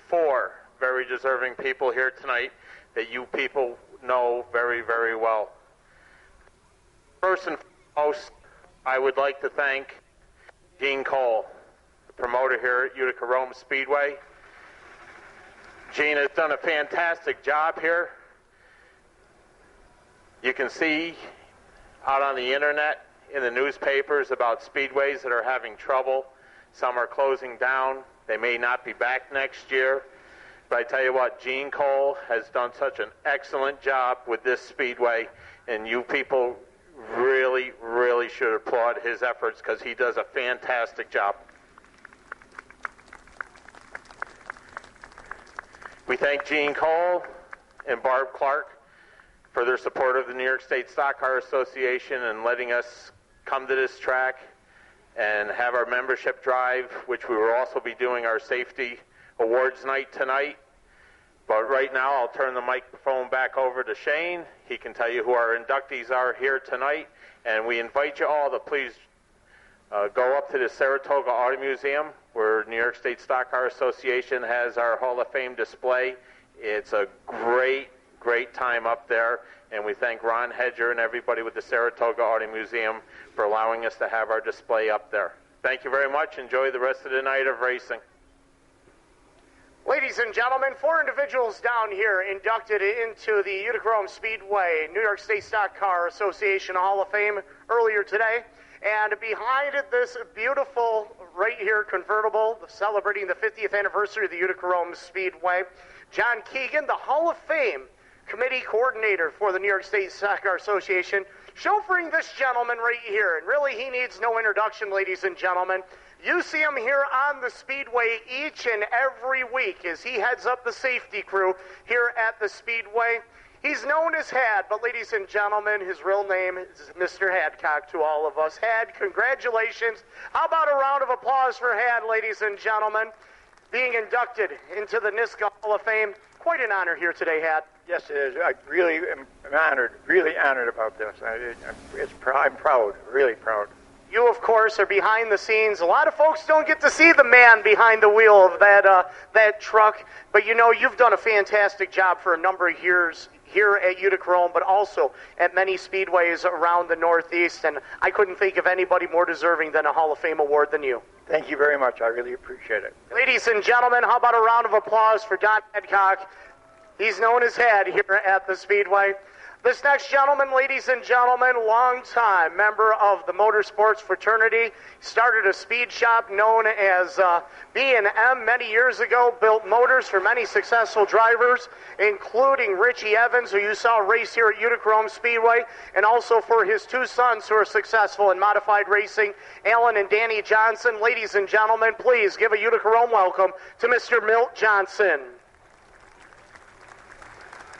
4 very deserving people here tonight that you people know very, very well. First and foremost, I would like to thank Gene Cole, the promoter here at Utica Rome Speedway. Gene has done a fantastic job here. You can see out on the internet, in the newspapers, about speedways that are having trouble. Some are closing down. They may not be back next year. But I tell you what, Gene Cole has done such an excellent job with this speedway, and you people really, really should applaud his efforts because he does a fantastic job. We thank Gene Cole and Barb Clark for their support of the New York State Stock Car Association and letting us come to this track and have our membership drive, which we will also be doing our safety awards night tonight. But right now, I'll turn the microphone back over to Shane. He can tell you who our inductees are here tonight. And we invite you all to please go up to the Saratoga Auto Museum, where New York State Stock Car Association has our Hall of Fame display. It's a great, great time up there. And we thank Ron Hedger and everybody with the Saratoga Auto Museum for allowing us to have our display up there. Thank you very much. Enjoy the rest of the night of racing. Ladies and gentlemen, 4 individuals down here inducted into the Utica Rome Speedway New York State Stock Car Association Hall of Fame earlier today. And behind this beautiful, right here, convertible, celebrating the 50th anniversary of the Utica Rome Speedway, John Keegan, the Hall of Fame Committee Coordinator for the New York State Stock Car Association, chauffeuring this gentleman right here. And really, he needs no introduction, ladies and gentlemen. You see him here on the Speedway each and every week as he heads up the safety crew here at the Speedway. He's known as Had, but ladies and gentlemen, his real name is Mr. Hadcock to all of us. Had, congratulations. How about a round of applause for Had, ladies and gentlemen, being inducted into the NISCA Hall of Fame. Quite an honor here today, Had. Yes, it is. I really am honored, really honored about this. I'm proud, really proud. You, of course, are behind the scenes. A lot of folks don't get to see the man behind the wheel of that truck, but you know, you've done a fantastic job for a number of years here at Utica Rome, but also at many speedways around the Northeast, and I couldn't think of anybody more deserving than a Hall of Fame award than you. Thank you very much. I really appreciate it. Ladies and gentlemen, how about a round of applause for Don Hadcock? He's known as Had here at the Speedway. This next gentleman, ladies and gentlemen, longtime member of the motorsports fraternity, started a speed shop known as B&M many years ago, built motors for many successful drivers, including Richie Evans, who you saw race here at Utica Rome Speedway, and also for his 2 sons who are successful in modified racing, Alan and Danny Johnson. Ladies and gentlemen, please give a Utica Rome welcome to Mr. Milt Johnson.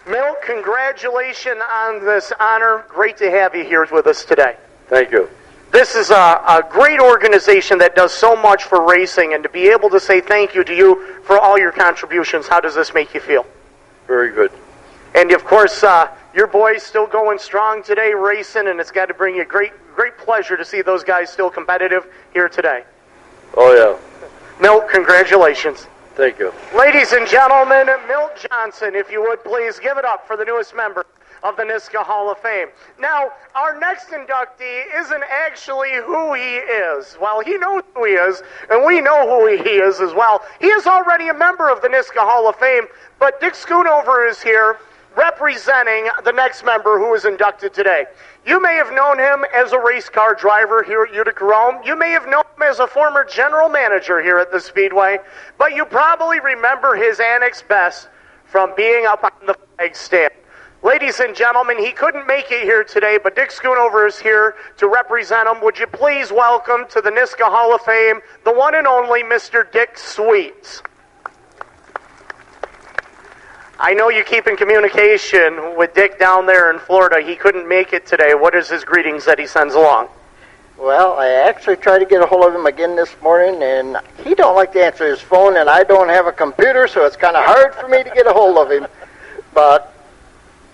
Milt, congratulations on this honor. Great to have you here with us today. Thank you. This is a great organization that does so much for racing, and to be able to say thank you to you for all your contributions, how does this make you feel? Very good. And of course, your boys still going strong today racing, and it's got to bring you great pleasure to see those guys still competitive here today. Oh, yeah. Milt, congratulations. Thank you. Ladies and gentlemen, Milt Johnson, if you would please give it up for the newest member of the NISCA Hall of Fame. Now, our next inductee isn't actually who he is. Well, he knows who he is, and we know who he is as well. He is already a member of the NISCA Hall of Fame, but Dick Schoonover is here representing the next member who is inducted today. You may have known him as a race car driver here at Utica Rome. You may have known him as a former general manager here at the Speedway, but you probably remember his annex best from being up on the flag stand. Ladies and gentlemen, he couldn't make it here today, but Dick Schoonover is here to represent him. Would you please welcome to the NISCA Hall of Fame the one and only Mr. Dick Sweets. I know you keep in communication with Dick down there in Florida. He couldn't make it today. What is his greetings that he sends along? Well, I actually tried to get a hold of him again this morning, and he don't like to answer his phone, and I don't have a computer, so it's kind of hard for me to get a hold of him. but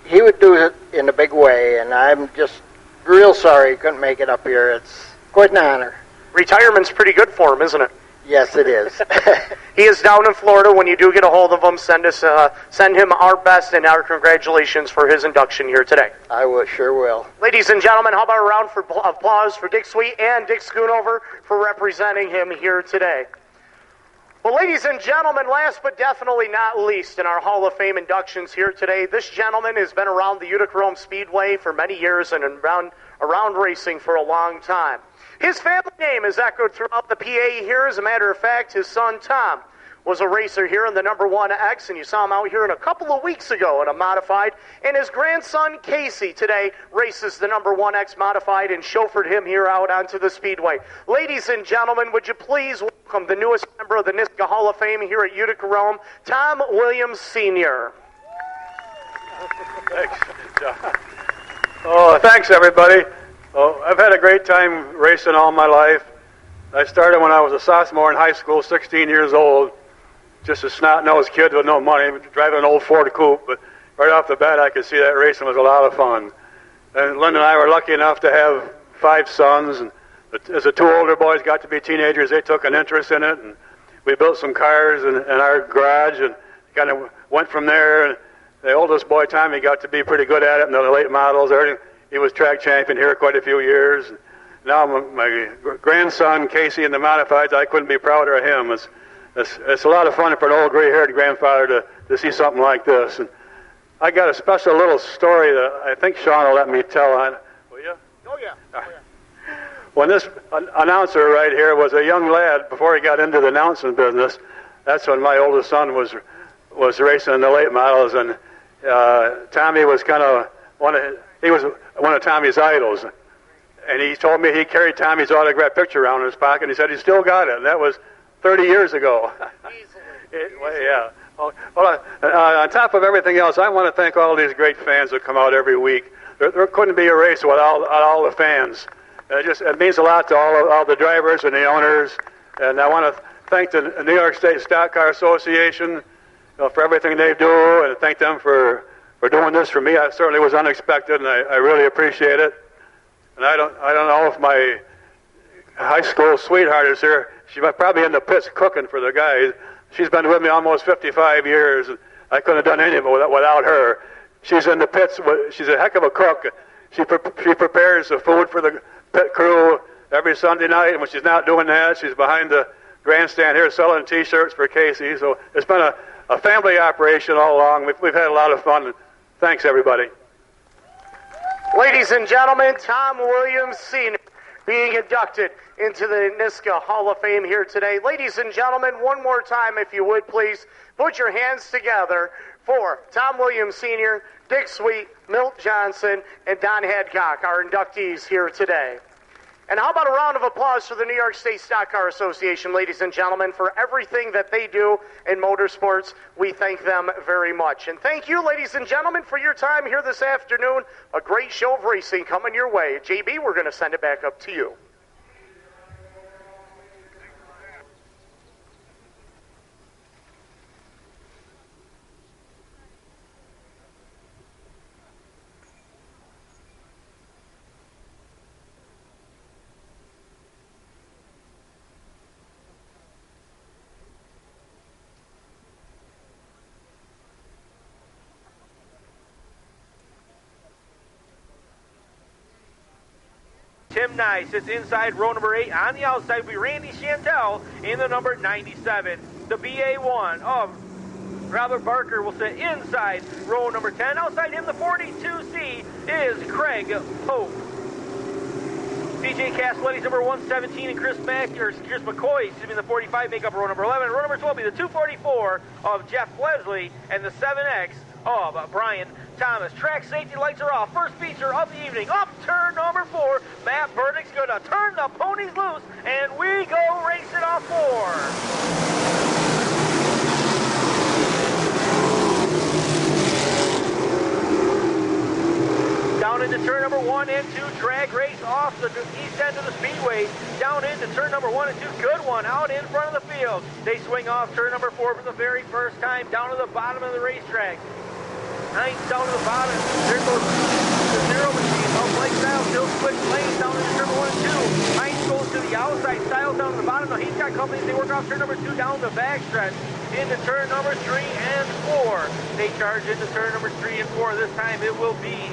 he would do it in a big way, and I'm just real sorry he couldn't make it up here. It's quite an honor. Retirement's pretty good for him, isn't it? Yes, it is. He is down in Florida. When you do get a hold of him, send him our best and our congratulations for his induction here today. I sure will. Ladies and gentlemen, how about a round of applause for Dick Sweet and Dick Schoonover for representing him here today. Well, ladies and gentlemen, last but definitely not least in our Hall of Fame inductions here today, this gentleman has been around the Utica Speedway for many years and around racing for a long time. His family name is echoed throughout the PA here. As a matter of fact, his son Tom was a racer here in the number 1X, and you saw him out here a couple of weeks ago in a modified. And his grandson Casey today races the number 1X modified and chauffeured him here out onto the Speedway. Ladies and gentlemen, would you please welcome the newest member of the NISCA Hall of Fame here at Utica, Rome, Tom Williams Sr. Thanks, John. Oh, thanks, everybody. Oh, I've had a great time racing all my life. I started when I was a sophomore in high school, 16 years old, just a snot-nosed kid with no money, driving an old Ford Coupe. But right off the bat, I could see that racing was a lot of fun. And Linda and I were lucky enough to have 5 sons. And as the 2 older boys got to be teenagers, they took an interest in it. And we built some cars in our garage and kind of went from there. And the oldest boy, Tommy, got to be pretty good at it in the late models. He was track champion here quite a few years. Now my grandson, Casey, in the modifieds, I couldn't be prouder of him. It's a lot of fun for an old gray-haired grandfather to see something like this. And I got a special little story that I think Sean will let me tell on. Will you? Oh, yeah. When this announcer right here was a young lad, before he got into the announcing business, that's when my oldest son was racing in the late models, and Tommy was he was one of Tommy's idols. And he told me he carried Tommy's autographed picture around in his pocket, and he said he still got it, and that was 30 years ago. Yeah. Well, on top of everything else, I want to thank all these great fans that come out every week. There couldn't be a race without all the fans. It means a lot to all the drivers and the owners, and I want to thank the New York State Stock Car Association for everything they do, and thank them for doing this for me. It certainly was unexpected, and I really appreciate it. And I don't know if my high school sweetheart is here. She's probably in the pits cooking for the guys. She's been with me almost 55 years. And I couldn't have done any of it without her. She's in the pits. She's a heck of a cook. She prepares the food for the pit crew every Sunday night. And when she's not doing that, she's behind the grandstand here selling T-shirts for Casey. So it's been a family operation all along. We've had a lot of fun. Thanks, everybody. Ladies and gentlemen, Tom Williams Sr. being inducted into the NISCA Hall of Fame here today. Ladies and gentlemen, one more time, if you would, please, put your hands together for Tom Williams Sr., Dick Sweet, Milt Johnson, and Don Hadcock, our inductees here today. And how about a round of applause for the New York State Stock Car Association, ladies and gentlemen, for everything that they do in motorsports. We thank them very much. And thank you, ladies and gentlemen, for your time here this afternoon. A great show of racing coming your way. JB, we're going to send it back up to you. Tim Nye sits inside row number 8. On the outside will be Randy Chantel in the number 97. The BA1 of Robert Barker will sit inside row number 10. Outside him, the 42C is Craig Pope. DJ Castelletti's number 117 and Chris McCoy, the 45 make up row number 11. Row number 12 will be the 244 of Jeff Leslie and the 7X of Brian Thomas. Track safety lights are off. First feature of the evening. Up turn number 4. Matt Burdick's going to turn the ponies loose, and we go racing off 4. Down into turn number 1 and 2, drag race off the east end of the Speedway. Down into turn number 1 and 2, good one out in front of the field. They swing off turn number 4 for the very first time, down to the bottom of the racetrack. Hines down to the bottom. There goes the zero machine. Oh, Blake Styles still switch lanes down into turn 1 and 2. Hines goes to the outside. Styles down to the bottom. Now he's got company. They work off turn number 2 down the backstretch into turn number 3 and 4. They charge into turn number 3 and 4. This time it will be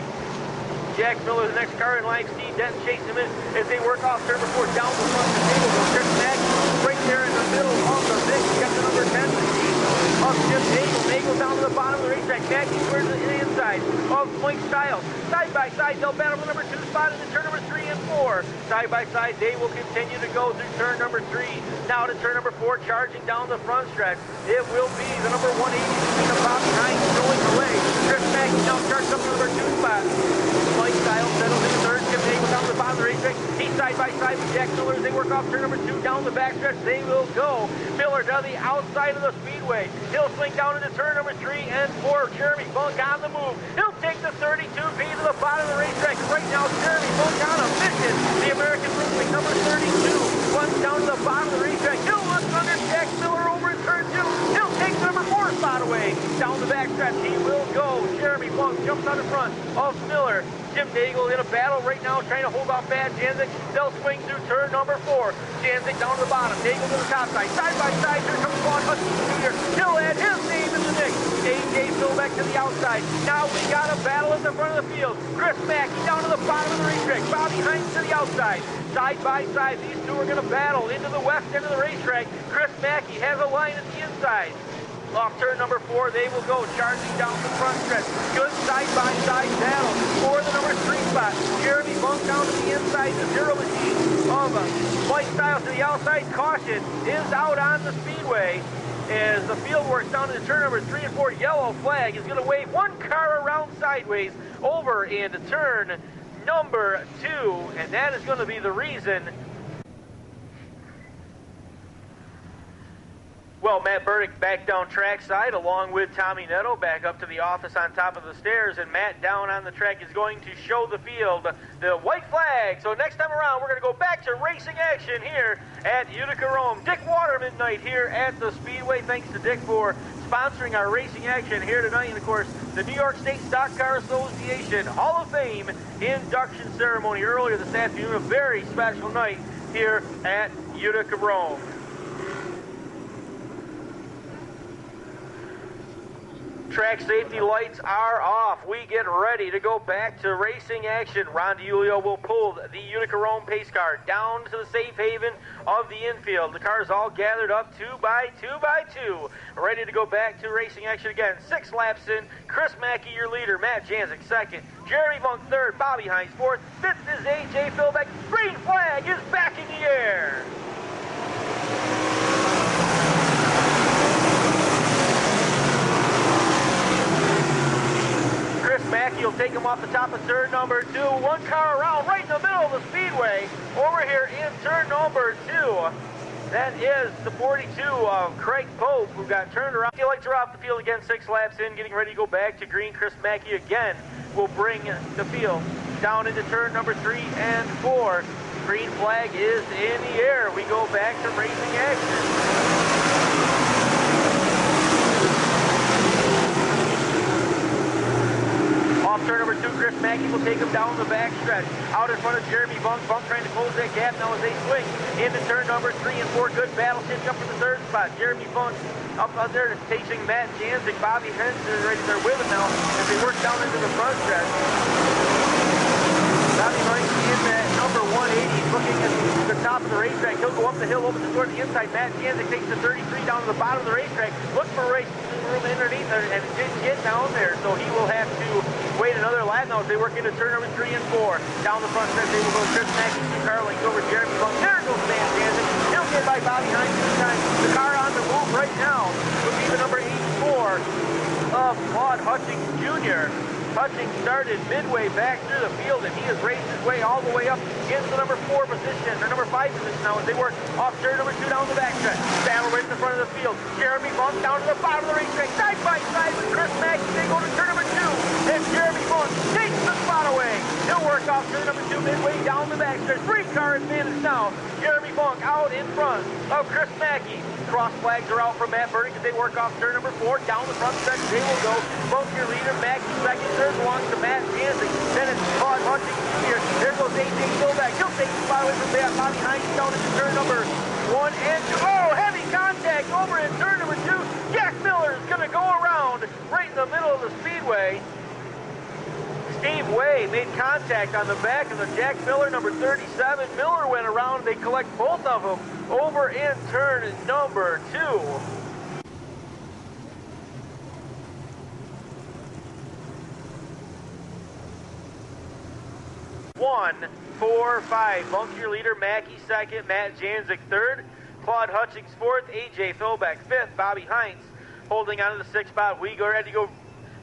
Jack Miller, the next car in line. Steve Denton chasing him in as they work off turn number 4 down the front of the table. Goes Chris Mackey right there in the middle of the mix. He got the number 10 machine of Jim Nagel. Nagel down to the bottom of the racetrack. Mackey squares to the inside of Blake Styles. Side by side, they'll battle the number 2 spot into turn number 3 and 4. Side by side, they will continue to go through turn number 3. Now to turn number 4, charging down the front stretch. It will be the number 180 between the Bobby Hines going away. Chris Mackey now charges up to the number 2 spot. Blake Styles settles in third. Jim Nagel down to the bottom of the racetrack. He's side by side with Jack Miller as they work off turn number 2 down the backstretch. They will go. Miller down the outside of the Speedway. He'll swing down into turn number 3 and 4. Jeremy Funk on the move. He'll take the 32B to the bottom of the racetrack. Right now, Jeremy Funk on a mission. The American Rookie number 32 runs down to the bottom of the racetrack. He'll look under Jack Miller over in turn 2. He'll take the number 4 spot away. Down the backstretch, he will go. Jeremy Funk jumps on the front of Miller. Jim Nagel in a battle right now, trying to hold off Bad Janzik. They'll swing through turn number 4. Janzik down to the bottom. Nagel to the top side. Side by side, here comes Vaughn Hutchins Jr. He'll add his name in the mix. A.J. Philbeck to the outside. Now we got a battle at the front of the field. Chris Mackey down to the bottom of the racetrack. Bobby Hines to the outside. Side by side, these two are going to battle into the west end of the racetrack. Chris Mackey has a line at the inside. Off turn number 4, they will go charging down the front stretch. Good side-by-side battle for the number 3 spot. Jeremy Funk down to the inside, the zero machine of Blake Styles to the outside. Caution is out on the Speedway as the field works down into turn number 3 and 4. Yellow flag is going to wave one car around sideways over into turn number 2, and that is going to be the reason. Well, Matt Burdick back down trackside along with Tommy Netto back up to the office on top of the stairs, and Matt down on the track is going to show the field the white flag. So next time around, we're going to go back to racing action here at Utica, Rome. Dick Waterman night here at the Speedway. Thanks to Dick for sponsoring our racing action here tonight. And, of course, the New York State Stock Car Association Hall of Fame induction ceremony earlier this afternoon. A very special night here at Utica, Rome. Track safety lights are off. We get ready to go back to racing action. Ron DiUlio will pull the Utica Rome pace car down to the safe haven of the infield. The cars all gathered up 2 by 2 by 2. Ready to go back to racing action again. 6 laps in. Chris Mackey, your leader. Matt Janzik, second. Jeremy Funk, third. Bobby Hines, fourth. Fifth is A.J. Philbeck. Green flag is back in the air. Mackey will take him off the top of turn number 2. One car around right in the middle of the Speedway. Over here in turn number 2. That is the 42 of Craig Pope, who got turned around. The lights are off the field again, 6 laps in, getting ready to go back to green. Chris Mackey again will bring the field down into turn number 3 and 4. Green flag is in the air. We go back to racing action. Off turn number 2, Chris Mackey will take him down the backstretch. Out in front of Jeremy Funk. Funk trying to close that gap now as they swing into turn number 3 and 4. Good battle, stitch up for the 3rd spot. Jeremy Funk up there chasing Matt Janzik. Bobby Henson is right there with him now as they work down into the front stretch. Bobby Henson in that number 180, looking at the top of the racetrack. He'll go up the hill, open the door to the inside. Matt Janzik takes the 33 down to the bottom of the racetrack. Look for race room underneath there and didn't get down there, so he will have to wait another lap now as they work into turn number 3 and 4. Down the front stretch, they will go Chris Mackey, 2 car lengths over Jeremy Funk. There goes Matt Janzik. He'll get by Bobby Hines this time. The car on the move right now would be the number 84 of Claude Hutchings Jr. Hutchings started midway back through the field, and he has raced his way all the way up into the number 4 position, or number 5 position now as they work off turn number 2 down the backstretch. Battle right in the front of the field. Jeremy Funk down to the bottom of the racetrack, side by side with Chris Mackey. They go to turn number 2, and Jeremy Funk takes the spot away. He'll work off turn number 2 midway down the backstretch. 3-car advantage now. Jeremy Funk out in front of Chris Mackey. Cross flags are out from Matt Burdick as they work off turn number 4. Down the front stretch they will go. Bunk your leader, Mackey second, third belongs to Matt Jansen. Then it's Todd Hutchings Jr. There goes A.J. Philback. He'll take the spot away from Bobby Hines down into turn number 1 and 2. Oh, heavy contact over in turn number 2. Jack Miller is going to go around right in the middle of the speedway. Steve Way made contact on the back of the Jack Miller, number 37. Miller went around. They collect both of them over in turn number 2. 1, 4, 5. Bunk your leader, Mackey second, Matt Janzik third, Claude Hutchings fourth, A.J. Philback fifth, Bobby Hines holding on to the 6th spot. We go ready to go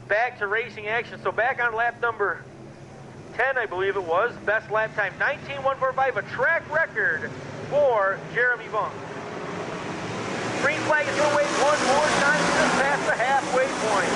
back to racing action. So back on lap number 10, I believe it was. Best lap time, 19.145, a track record for Jeremy Bunk. Green flag is going to wait one more time just past the halfway point.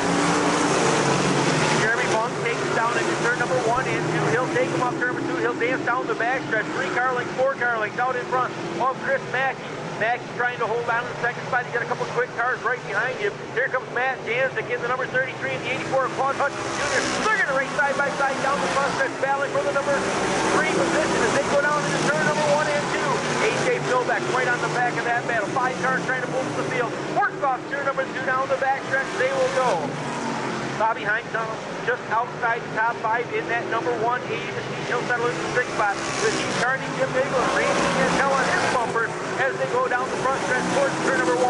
Jeremy Bunk takes it down into turn number 1 and 2. He'll take him up turn number 2. He'll dance down the backstretch. 3 car lengths, 4 car lengths out in front of Chris Mackey. Mackey's trying to hold on to the second spot. He's got a couple quick cars right behind him. Here comes Matt Janzik in the number 33 and the 84 Claude Hutchins Jr. They're going to race side by side down the front stretch, battling for the number 3 position as they go down into turn number 1 and 2. A.J. Philback right on the back of that battle. 5 cars trying to pull to the field. Work off turn number 2 down the backstretch. They will go. Bobby Hines just outside the top 5 in that number 180 machine. He'll settle into the 6th spot with Heath Carney, Jim Nagel, and Randy Cantel on his bumper as they go down the front stretch towards turn number 1.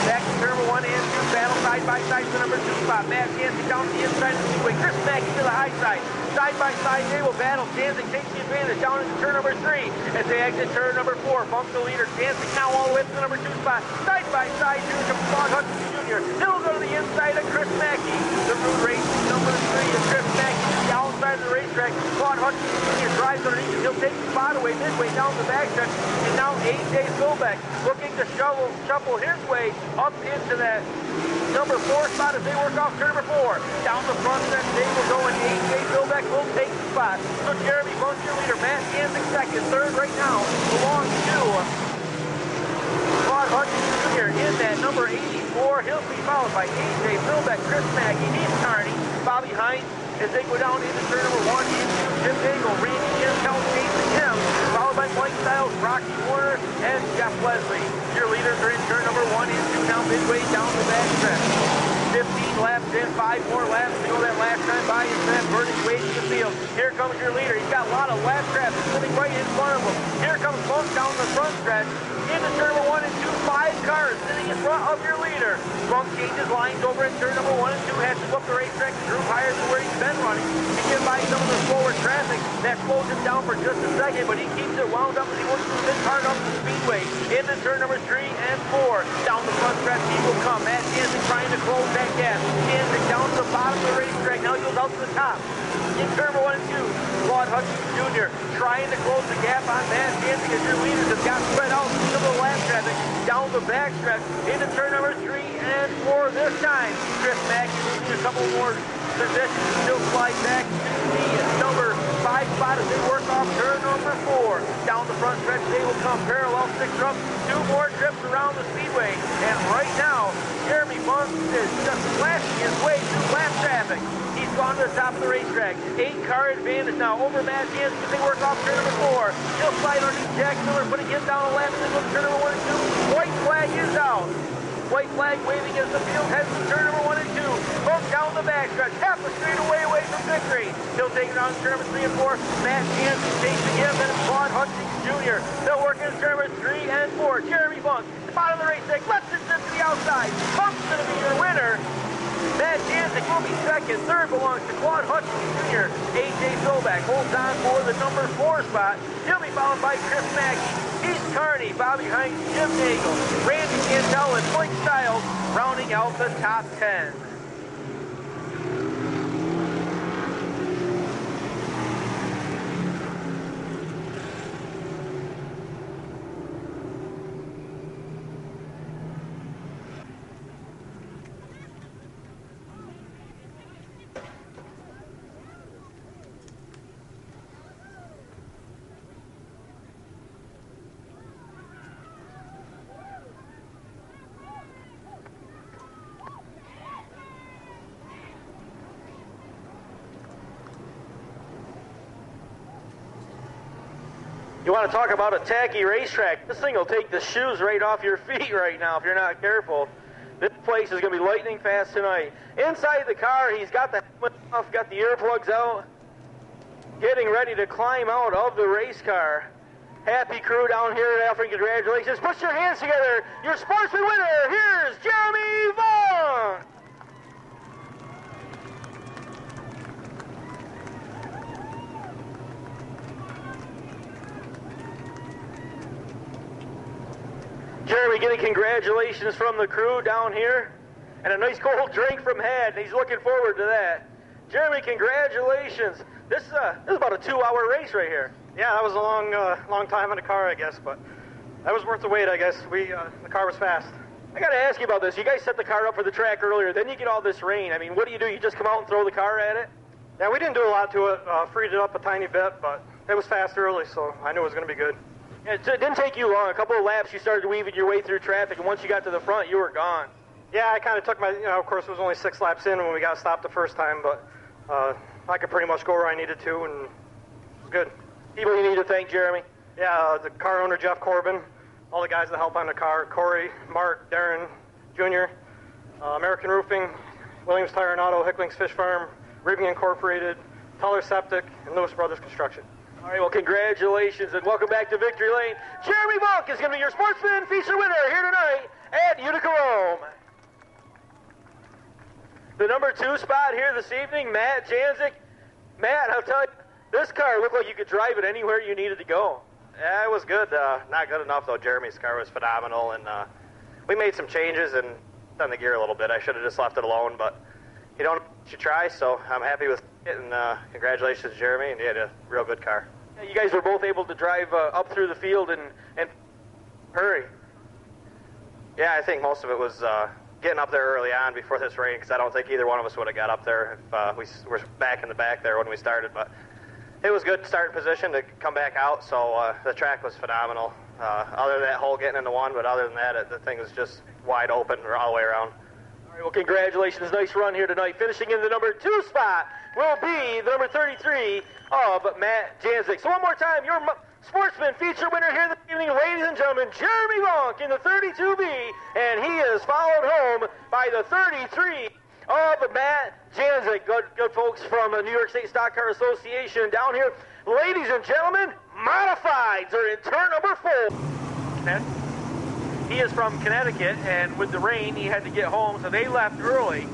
Back to turn number 1 and 2. Battle side by side to the number 2 spot. Matt Janzik down to the inside of the speedway. Chris Mackey to the high side. Side by side, they will battle. Janzik takes the advantage down into turn number 3 as they exit turn number 4. Bump the leader. Janzik now all the way to the number 2 spot. Side by side, here comes Claude Hutchins Jr. He'll go to the inside of Chris Mackey. The road race number 3 is Chris Mackey to the outside of the racetrack. Claude Hutchins Jr. drives underneath him. He'll take the spot away midway down the backstretch. And now A.J. Philback looking to shuffle his way up into that number 4 spot as they work off turn number 4. Down the front stretch, they will go, and A.J. Philback will take the spot. So Jeremy Bunk, your leader, Matt Janzik second. Third right now belongs to Claude Hutchins Jr. in that number 84. He'll be followed by A.J. Philback, Chris Mackey, Heath Carney, Bobby Hines as they go down into turn number 1 and 2. Jim Nagel, Randy Cantel chasing him, followed by Mike Stiles, Rocky Warner, and Jeff Leslie. Your leaders are in turn number 1 and 2 now midway down the backstretch. 15 laps in, 5 more laps to go that last time by his Matt Burdick waiting the field. Here comes your leader. He's got a lot of lap traffic sitting right in front of him. Here comes Bunk down the front stretch. Into turn number 1 and 2, 5 cars sitting in front of your leader. Bunk changes lines over in turn number 1 and 2, has to go up the racetrack and drew higher than where he's been running to get by some of the slower traffic. That slows him down for just a second, but he keeps it wound up as he works his hard up the speedway. Into turn number 3 and 4. Down the front stretch, he will come. Matt Janzik trying to close that gap. Janzik down to the bottom of the racetrack. Now he goes out to the top. In turn number 1 and 2, Claude Hutchins Jr. trying to close the gap on Matt Janzik as your leaders have got spread out some of the lap traffic down the backstretch into turn number 3 and 4 this time. Chris Mackey losing a couple more positions. Still slide back to the number 5 spot as they work off turn number 4. Down the front stretch, they will come parallel 6 up, 2 more trips around the speedway. And right now, Jeremy Bunk is just flashing his way through lap traffic. He's gone to the top of the racetrack. 8-car advantage now over Matt Janzik as they work off turn number 4. He'll slide underneath Jack Miller, putting him down a lap as they go to turn number 1 and 2. White flag is out. White flag waving as the field heads to turn number 1 and 2. Both down the backstretch, half a straightaway away from victory. He'll take it on turn number 3 and 4. Matt Janzik chasing him, and Claude Hutchins Jr. They'll work in turn number 3 and 4. Jeremy Bunk, the bottom of the racetrack, lets it zip to the outside. Bunk's going to be your winner. Matt Janzik will be second. Third belongs to Claude Hutchins Jr. A.J. Philback holds on for the number 4 spot. He'll be followed by Chris Mackey, Heath Carney, Bobby Hines, Jim Nagel, Randy Cantel, and Mike Stiles rounding out the top 10. You want to talk about a tacky racetrack? This thing will take the shoes right off your feet right now if you're not careful. This place is going to be lightning fast tonight. Inside the car, he's got the helmet off, got the earplugs out, getting ready to climb out of the race car. Happy crew down here at Alfred, congratulations. Put your hands together. Your Sportsman winner, here's Jeremy Vaughn. Jeremy getting congratulations from the crew down here, and a nice cold drink from Head. He's looking forward to that. Jeremy, congratulations. This is about a 2-hour race right here. Yeah, that was a long time in the car, I guess, but that was worth the wait, I guess. The car was fast. I got to ask you about this. You guys set the car up for the track earlier, then you get all this rain. I mean, what do? You just come out and throw the car at it? Yeah, we didn't do a lot to it. Freed it up a tiny bit, but it was fast early, so I knew it was going to be good. Yeah, it didn't take you long. A couple of laps, you started weaving your way through traffic, and once you got to the front, you were gone. Yeah, I kind of took of course, it was only 6 laps in when we got stopped the first time, but I could pretty much go where I needed to, and it was good. People you need to thank, Jeremy? Yeah, the car owner, Jeff Corbin, all the guys that help on the car, Corey, Mark, Darren, Jr., American Roofing, Williams Tire and Auto, Hickling's Fish Farm, Ribbing Incorporated, Teller Septic, and Lewis Brothers Construction. All right, well, congratulations, and welcome back to Victory Lane. Jeremy Vaughn is going to be your Sportsman feature winner here tonight at Utica, Rome. The number 2 spot here this evening, Matt Janzik. Matt, I'll tell you, this car looked like you could drive it anywhere you needed to go. Yeah, it was good. Not good enough, though. Jeremy's car was phenomenal, and we made some changes and done the gear a little bit. I should have just left it alone, but you don't you try, so I'm happy with it, and congratulations, Jeremy, and you had a real good car. Yeah, you guys were both able to drive up through the field and hurry. Yeah, I think most of it was getting up there early on before this rain, because I don't think either one of us would have got up there if we were back in the back there when we started, but it was good starting position to come back out, so the track was phenomenal. Other than that hole getting into one, but other than that, the thing was just wide open all the way around. All right, well, congratulations. Nice run here tonight. Finishing in the number 2 spot will be the number 33 of Matt Janzik. So one more time, your Sportsman feature winner here this evening, ladies and gentlemen, Jeremy Vaughn in the 32B, and he is followed home by the 33 of Matt Janzik. Good folks from the New York State Stock Car Association down here. Ladies and gentlemen, modifieds are in turn number 4. He is from Connecticut, and with the rain, he had to get home, so they left early.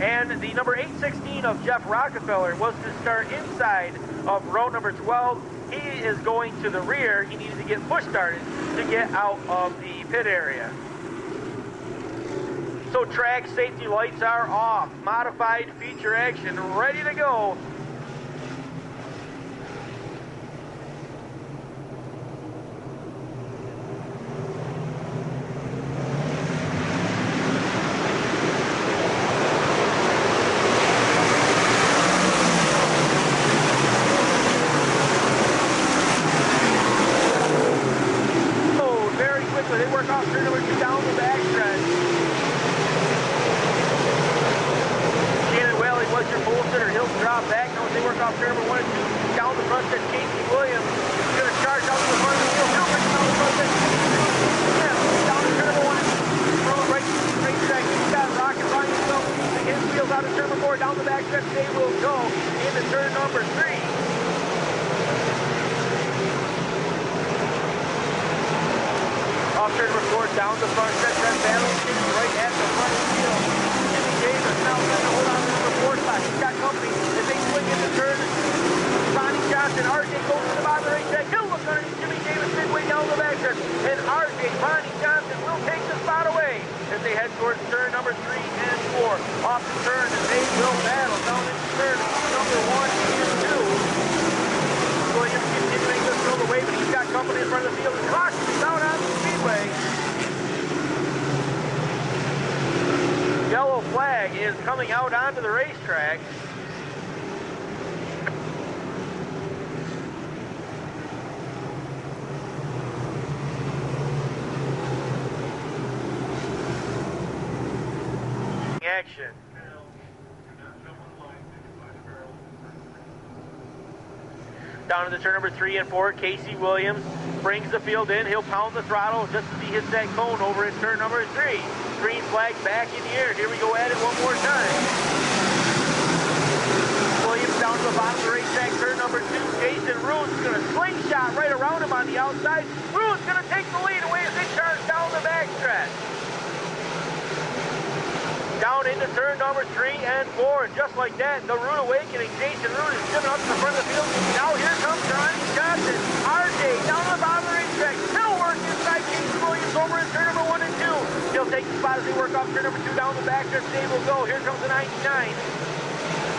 And the number 816 of Jeff Rockefeller was to start inside of row number 12. He is going to the rear. He needed to get push started to get out of the pit area. So track safety lights are off. Modified feature action ready to go. They work off turn number 2 down the backstretch. Shannon Whaley was your pole sitter. He'll drop back. Now as they work off turn number 1 and 2 down the front stretch, Casey Williams is going to charge out to the front of the field. He'll bring down the front stretch. Down to turn number 1 from right to the racetrack. He's got Rocket Ronnie himself. His wheels out of turn number 4 down the backstretch. They will go into turn number 3. Off turn number 4, down the front stretch, that battle is right at the front of the field. Jimmy Davis now trying to hold on to number 4 spot. He's got company as they swing into turn. Bonnie Johnson, RJ goes to the bottom of the racetrack. He'll look underneath Jimmy Davis midway down the back stretch. And RJ, Bonnie Johnson will take the spot away as they head towards turn number 3 and 4. Off the turn, and they will battle down into turn number 1 and 2. Williams continuing to throw the way, but he's got company in front of the field. The caution is out on the Speedway. Yellow flag is coming out onto the racetrack. Action. Down into turn number 3 and 4, Casey Williams brings the field in. He'll pound the throttle just as he hits that cone over in turn number 3. Green flag back in the air. Here we go at it one more time. Williams down to the bottom of the racetrack, turn number 2. Jason Rune's going to slingshot right around him on the outside. Rune's going to take the lead away as they charge down the backstretch. Down into turn number 3 and 4, and just like that, the Rune Awakening, Jason Rune is driven up to the front of the field. Now here comes Ronnie Johnson. RJ down the bottom of the racetrack. He'll work inside Casey Williams over in turn number 1 and 2. He'll take the spot as they work off turn number 2 down the backstretch. They will go. Here comes the 99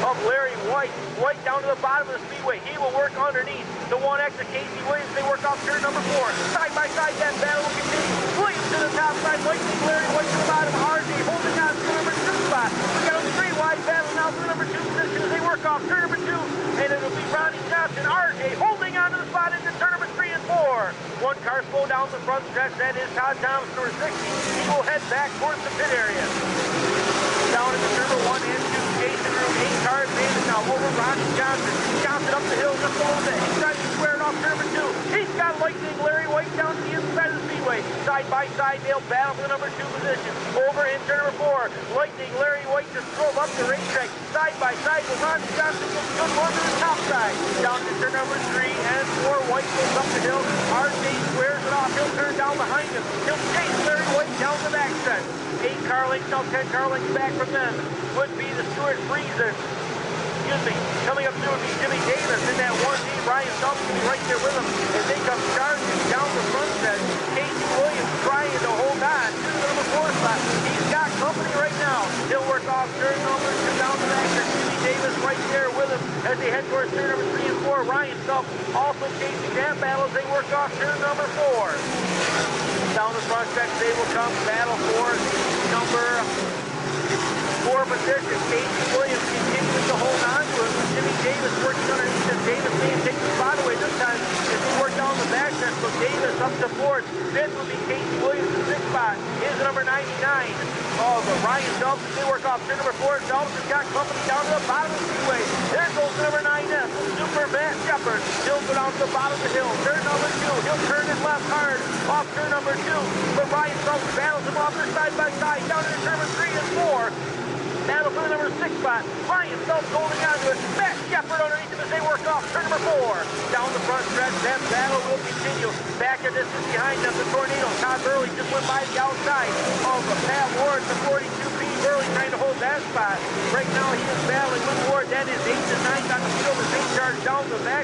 of Larry White. White down to the bottom of the speedway. He will work underneath the 1X of Casey Williams. They work off turn number 4. Side by side, that battle will continue. Williams to the top side. Lightning Larry White to the bottom. RJ holding on to the number 2 spot. We got a 3-wide battle now for the number 2 position as they work off turn number 2. And it'll be Ronnie Johnson. RJ holding on to the spot into turn number 3 and 4. One car slow down the front stretch. That is Todd Thomas, number 60. He will head back towards the pit area. Down into turn number 1 and 2. Jason Rune, 8 car advantage now over Ronnie Johnson. Johnson up the hill just a little bit. He's trying to square it off turn number 2. He's got Lightning Larry White down to the inside of the speedway. Side by side, they'll battle for the number 2 position. Over in turn number 4, Lightning Larry White just drove up the racetrack. Side by side with Ronnie Johnson. Good one to the top side. Down to turn number 3 and 4. White goes up the hill. RJ squares it off. He'll turn down behind him. He'll chase Larry White down the backstretch. 8 car lengths, now 10 car lengths back from them would be the Stuart Freezer. Coming up through would be Jimmy Davis in that 1D. Ryan Phelps will be right there with him as they come charging down the front stretch. Casey Williams trying to hold on to the number 4 spot. He's got company right now. He'll work off turn number 2 down the back. Jimmy Davis right there with him as they head towards turn number 3 and 4. Ryan Phelps also chasing that battle as they work off turn number 4. Down the front stretch, they will come battle for number 4 position. Casey Williams continuing to hold on to it. Jimmy Davis working underneath him. Davis may take the spot away this time as they work down the backstretch. So Davis up to 4th. 5th will be Casey Williams. The 6th spot is number 99 of Ryan Phelps. They work off turn number 4. Phelps has got company down to the bottom of the speedway. There goes number 9S. Super Matt Shepard. He'll go down to the bottom of the hill. Turn number 2. He'll turn it left hard off turn number 2. But Ryan Phelps battles him off there side by side. Down into turn number 3 and 4. Battle for the number 6 spot. Ryan Phelps holding on to it. Matt Shepard underneath him as they work off turn number 4. Down the front stretch, that battle will continue. Back a distance behind them, the Tornado. Todd Burley just went by the outside of Pat Ward, the 42B. Burley trying to hold that spot. Right now he is battling with Ward. That is 8 to 9 on the field as they charge down the back.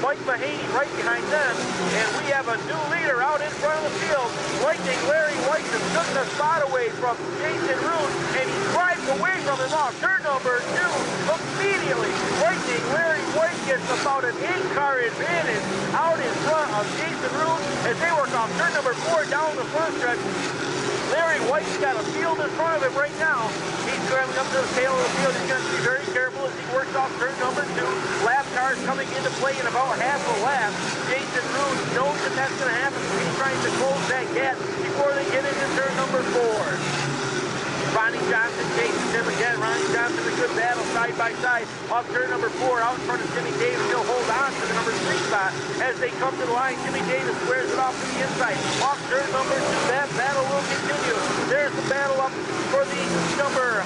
Mike Mahaney right behind them. And we have a new leader out in front of the field. Lightning Larry White just took the spot away from Jason Rune, and he drives away from him off turn number 2 immediately. Lightning Larry White gets about an 8-car advantage out in front of Jason Rune as they work off turn number 4 down the front stretch. Larry White's got a field in front of him right now. He's driving up to the tail of the field. He's going to be very careful as he works off turn number 2. Lap cars coming into play in about half a lap. Jason Rune knows that that's going to happen, so he's trying to close that gap before they get into turn number 4. Ronnie Johnson chases him again. Ronnie Johnson, a good battle side by side. Off turn number 4, out in front of Jimmy Davis. He'll hold on to the number 3 spot. As they come to the line, Jimmy Davis squares it off to the inside. Off turn number 2, that battle will continue. There's the battle up for the number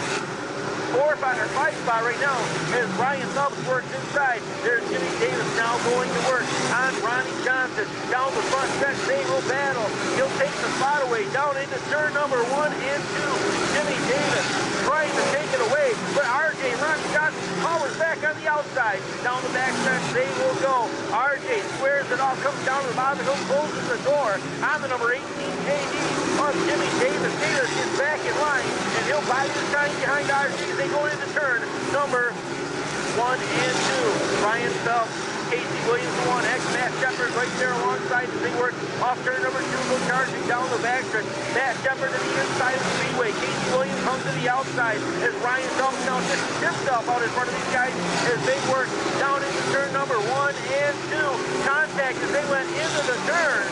4 spot or 5 spot right now as Ryan Phelps works inside. There's Jimmy Davis now going to work on Ronnie Johnson. Down the front stretch, they will battle. He'll take the spot away down into turn number 1 and 2. Jimmy Davis trying to take it away, but RJ Ronnie Johnson powers back on the outside. Down the back stretch, they will go. RJ squares it off, comes down to the bottom, he'll closes the door on the number 18 JD of Jimmy Davis. Davis gets back in line, and he'll buy his time behind RJ as they go into turn number 1 and 2. Ryan Phelps, Casey Williams, the 1X, Matt Shepard right there alongside as they work off turn number 2, go charging down the backstretch. Matt Shepard to the inside of the speedway. Casey Williams comes to the outside as Ryan Phelps now distances himself out in front of these guys as they work down into turn number 1 and 2. Contact as they went into the turn.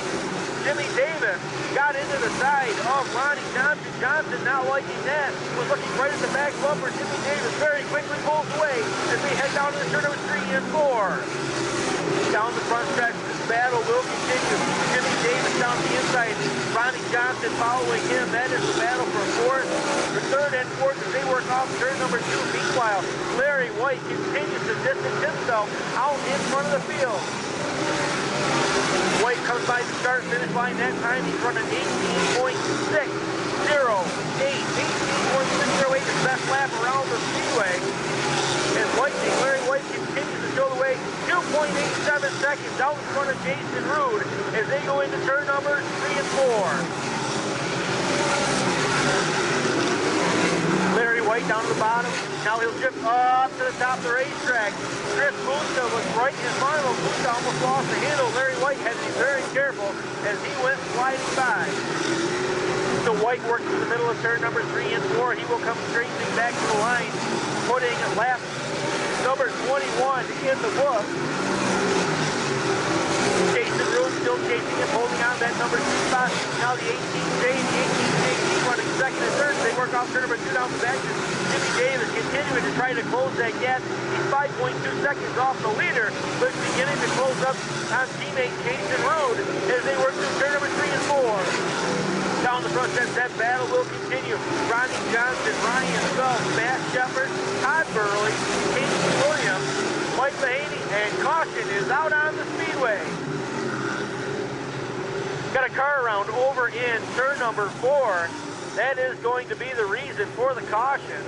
Jimmy Davis got into the side of Ronnie Johnson. Johnson not liking that. Was looking right at the back bumper. Jimmy Davis very quickly pulls away as they head down to the turn number 3 and 4. down the front stretch. This battle will continue. Jimmy Davis down the inside. Ronnie Johnson following him. That is the battle for fourth. For third and fourth as they work off turn number 2. Meanwhile, Larry White continues to distance himself out in front of the field. White comes by the start-finish line. That time he's running 18.608. 18.608 is best lap around the Speedway. And Larry White continues to show the way. 2.87 seconds out in front of Jason Rude as they go into turn numbers 3 and 4. Larry White down to the bottom. Now he'll drift up to the top of the racetrack. Chris Musa was right in front of him. Musa almost lost the handle. Larry White had to be very careful as he went sliding by. So White works in the middle of turn number 3 and 4. He will come straightening back to the line, putting lap number 21 in the book. Jason Rude still chasing him, holding on that number 2 spot. Now the 18J running second and third. They work off turn number 2 down the back. Jimmy Davis continuing to try to close that gap. He's 5.2 seconds off the leader, but beginning to close up on teammate Jason Rude as they work through turn number 3 and 4. Down the front stretch, that battle will continue. Ronnie Johnson, Ryan Phelps, Matt Shepard, Todd Burley, Casey Williams, Mike Mahaney, and caution is out on the Speedway. Got a car around over in turn number 4. That is going to be the reason for the caution.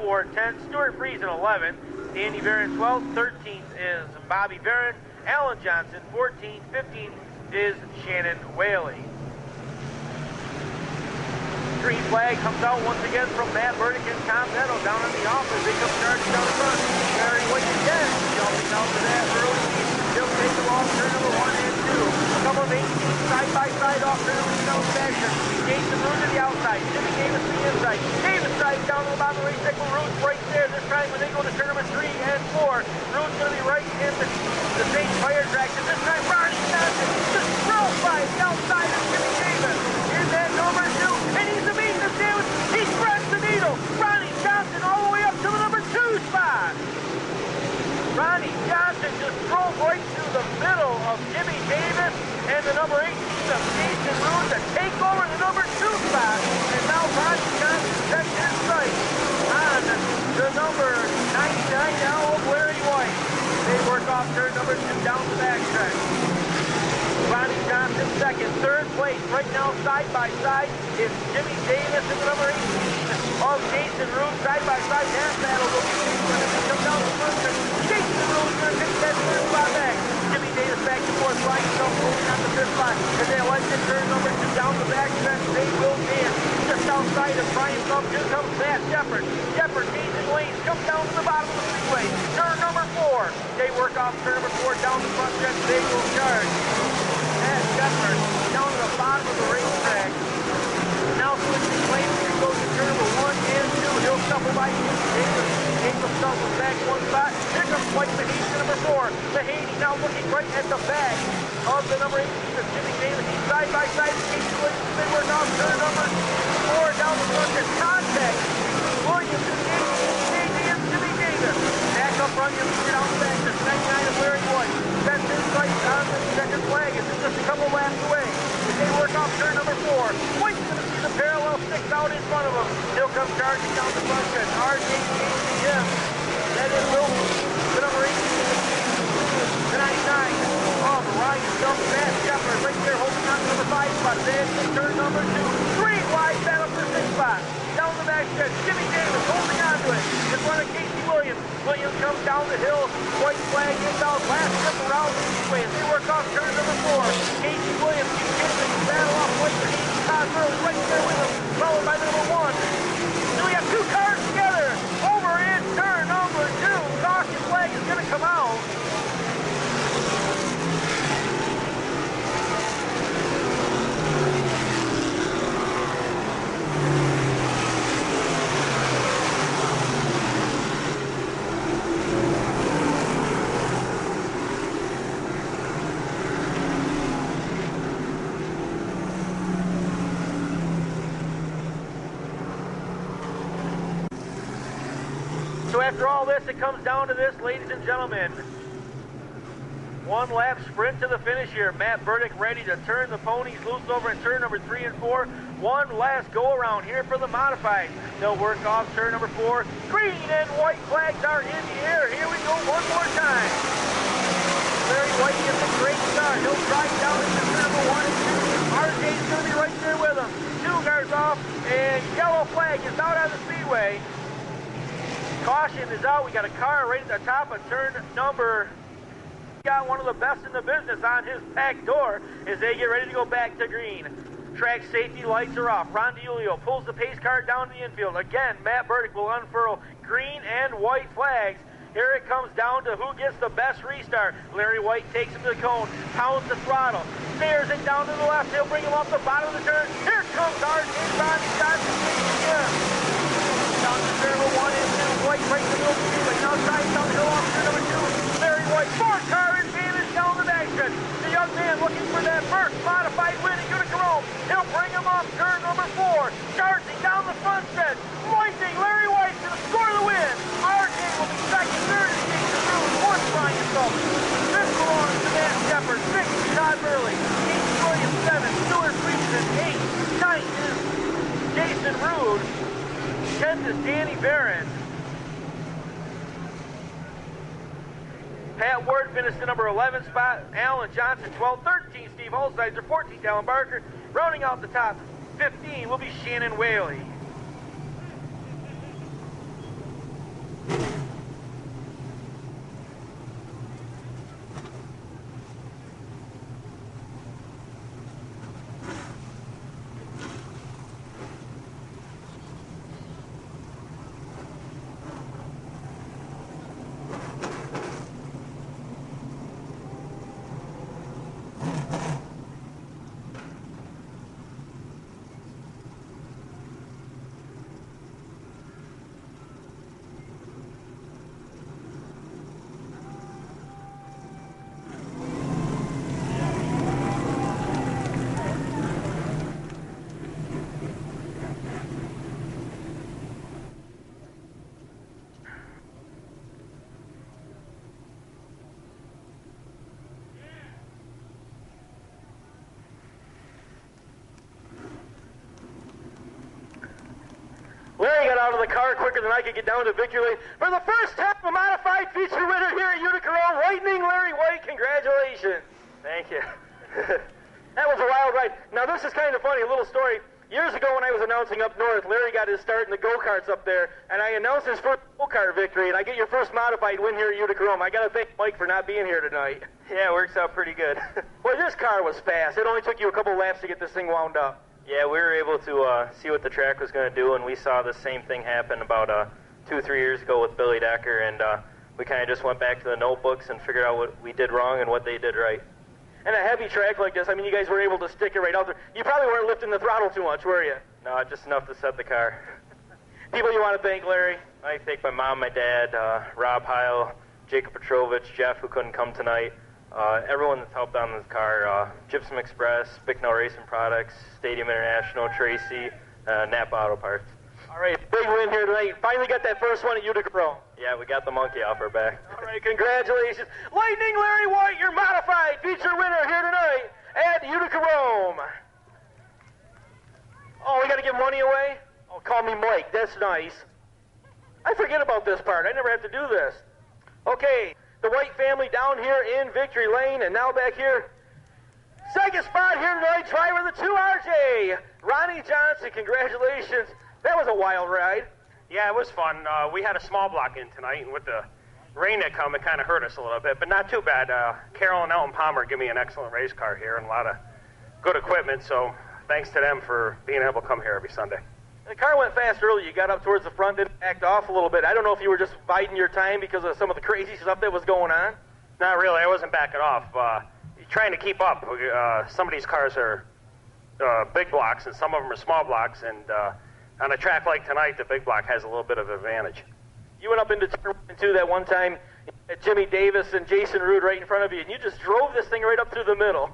Ward 10, Stuart Friesen 11th, Andy Barron 12th, 13th is Bobby Barron, Alan Johnson 14th, 15th is Shannon Whaley. Green flag comes out once again from Matt Burdick and Tom Netto down on the office. They come charging down the front. Larry White again, jumping out to that early. He'll take the ball turn number 1 and 2. A couple of 18 side by side off turn number 2 down the back turn. Jason Rude to the outside. Jimmy Davis to the inside. Davis drives down to the bottom of the racetrack with Rude right there. This time when they go to turn number 3 and 4, Rude's going to be right in the same fire tracks. And this time Ronnie Johnson just throws by the outside of Jimmy Davis. In that number 2, and he's the mean of Davis. He threads the needle. Ronnie Johnson all the way up to the number 2 spot. Ronnie Johnson just drove right through the middle of Jimmy Davis and the number 18 of Jason Rude to take over the number 2 spot. And now Ronnie Johnson sets his sight on the number 99 now of Larry White. They work off turn number 2 down the backtrack. Ronnie Johnson second. Third place right now side by side is Jimmy Davis and the number 18 of Jason Rude. Side by side, that battle will continue as they come down the first turn. Jason Rude is going to take that third spot back. Jimmy Davis back and forth, Ryan Phelps holding on the fifth spot. As they elect to turn number 2 down the backstretch, they will dance. Just outside of Ryan Phelps, here comes Matt Shepard. Shepard changing lanes, comes down to the bottom of the Speedway. Turn number 4. They work off turn number 4 down the front stretch. They will charge. Matt Shepard down to the bottom of the racetrack. Now switching lanes, he goes to turn number 1 and 2. He'll shuffle by Jimmy Davis. Davis shuffles back 1 spot. Here comes White Mahaney to number 4. Mahaney now looking right at the back of the number 18 of Jimmy Davis. He's side by side with Casey Williams. They work off turn number 4 down the front and contact. Williams and Jimmy Davis. Back up front, you'll see down the back. This 99 of Larry White. That's his sight on the second flag. It's just a couple laps away. They work off turn number 4. White's going to see the parallel sticks out in front of him. He'll come charging down the front stretch. RJKCM. That is Wilson. The number 18. The 99 of Ryan Phelps. Matt Shepard right there holding on to number 5 spot. They have turn number 2. 3 wide battle for 6 spot. Down the back stretch. Jimmy Davis holding on to it. In front of Casey Williams. Williams comes down the hill. White flag inbound. Last trip around the Speedway as they work off turn number 4. Casey Williams continuing to battle off White Mahaney. Todd Burley right there with him. Followed by the number 1. So we have 2 cars together. Over in turn number 2. Caution flag is going to come out. So after all this, it comes down to this, ladies and gentlemen. One lap sprint to the finish here. Matt Burdick ready to turn the ponies loose over in turn number 3 and 4. One last go around here for the modified. They'll work off turn number 4. Green and white flags are in the air. Here we go one more time. Larry White gets a great start. He'll drive down into turn number 1 and 2. RJ's going to be right there with him. 2 cars off, and yellow flag is out on the speedway. Caution is out. We got a car right at the top of turn number. Got one of the best in the business on his back door as they get ready to go back to green. Track safety lights are off. Ron DiUlio pulls the pace car down to the infield. Again, Matt Burdick will unfurl green and white flags. Here it comes down to who gets the best restart. Larry White takes him to the cone, pounds the throttle, steers it down to the left. He'll bring him off the bottom of the turn. Here comes our Ronnie Johnson again. Down to turn number 1 and 2. White right in the middle of the speedway. Now tries down the hill off turn number 2. Larry White, 4-car advantage down the backstretch. The young man looking for that first modified win at Utica Rome. He'll bring him off turn number 4. Charging down the front stretch. Pointing Larry White to score the win. RJ will be second, third is Jason Rude, fourth Brian Schultz. Fifth belongs to Matt Shepard, sixth Todd Burley, eighth William, seventh Stuart Friedman, eighth, ninth is Jason Rude, 10th is Danny Barron. Pat Ward finished the number 11 spot. Alan Johnson, 12th. 13, Steve Holsizer. 14th, Alan Barker. Rounding out the top 15 will be Shannon Whaley. Larry got out of the car quicker than I could get down to victory lane. For the first time, a modified feature winner here at Utica Rome, lightning Larry White. Congratulations. Thank you. That was a wild ride. Now, this is kind of funny, a little story. Years ago when I was announcing up north, Larry got his start in the go-karts up there, and I announced his first go-kart victory, and I get your first modified win here at Utica Rome. I got to thank Mike for not being here tonight. Yeah, it works out pretty good. Well, this car was fast. It only took you a couple laps to get this thing wound up. Yeah, we were able to see what the track was going to do, and we saw the same thing happen about 2 or 3 years ago with Billy Decker, and we kind of just went back to the notebooks and figured out what we did wrong and what they did right. And a heavy track like this, I mean, you guys were able to stick it right out there. You probably weren't lifting the throttle too much, were you? No, just enough to set the car. People you want to thank, Larry? I thank my mom, my dad, Rob Heil, Jacob Petrovich, Jeff, who couldn't come tonight, everyone that's helped on this car, Gypsum Express, Bicknell Racing Products, Stadium International, Tracy, Napa Auto Parts. All right, big win here tonight. Finally got that first one at Utica Rome. Yeah, we got the monkey off our back. All right, congratulations. Lightning Larry White, your modified feature winner here tonight at Utica Rome. Oh, we got to give money away? Oh, call me Mike. That's nice. I forget about this part. I never have to do this. Okay, the White family down here in Victory Lane, and now back here. Second spot here tonight, driver of the 2RJ, Ronnie Johnson. Congratulations. That was a wild ride. Yeah, it was fun. We had a small block in tonight, and with the rain that come, it kind of hurt us a little bit, but not too bad. Carol and Elton Palmer give me an excellent race car here and a lot of good equipment, so thanks to them for being able to come here every Sunday. The car went fast early. You got up towards the front, didn't backed off a little bit. I don't know if you were just biding your time because of some of the crazy stuff that was going on. Not really. I wasn't backing off. Trying to keep up. Some of these cars are big blocks, and some of them are small blocks, and on a track like tonight, the big block has a little bit of advantage. You went up into turn 2 that one time at Jimmy Davis and Jason Rude right in front of you, and you just drove this thing right up through the middle.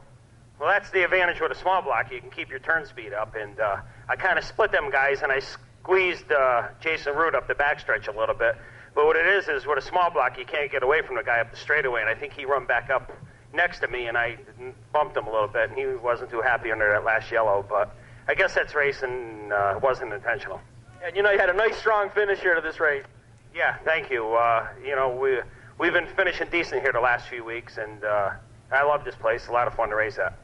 Well, that's the advantage with a small block. You can keep your turn speed up, and I kind of split them guys, and I squeezed Jason Rude up the backstretch a little bit. But what it is with a small block, you can't get away from the guy up the straightaway, and I think he run back up next to me, and I bumped him a little bit, and he wasn't too happy under that last yellow, but I guess that's racing. Wasn't intentional. And you had a nice, strong finish here to this race. Yeah, thank you. We've been finishing decent here the last few weeks, and I love this place. A lot of fun to race at.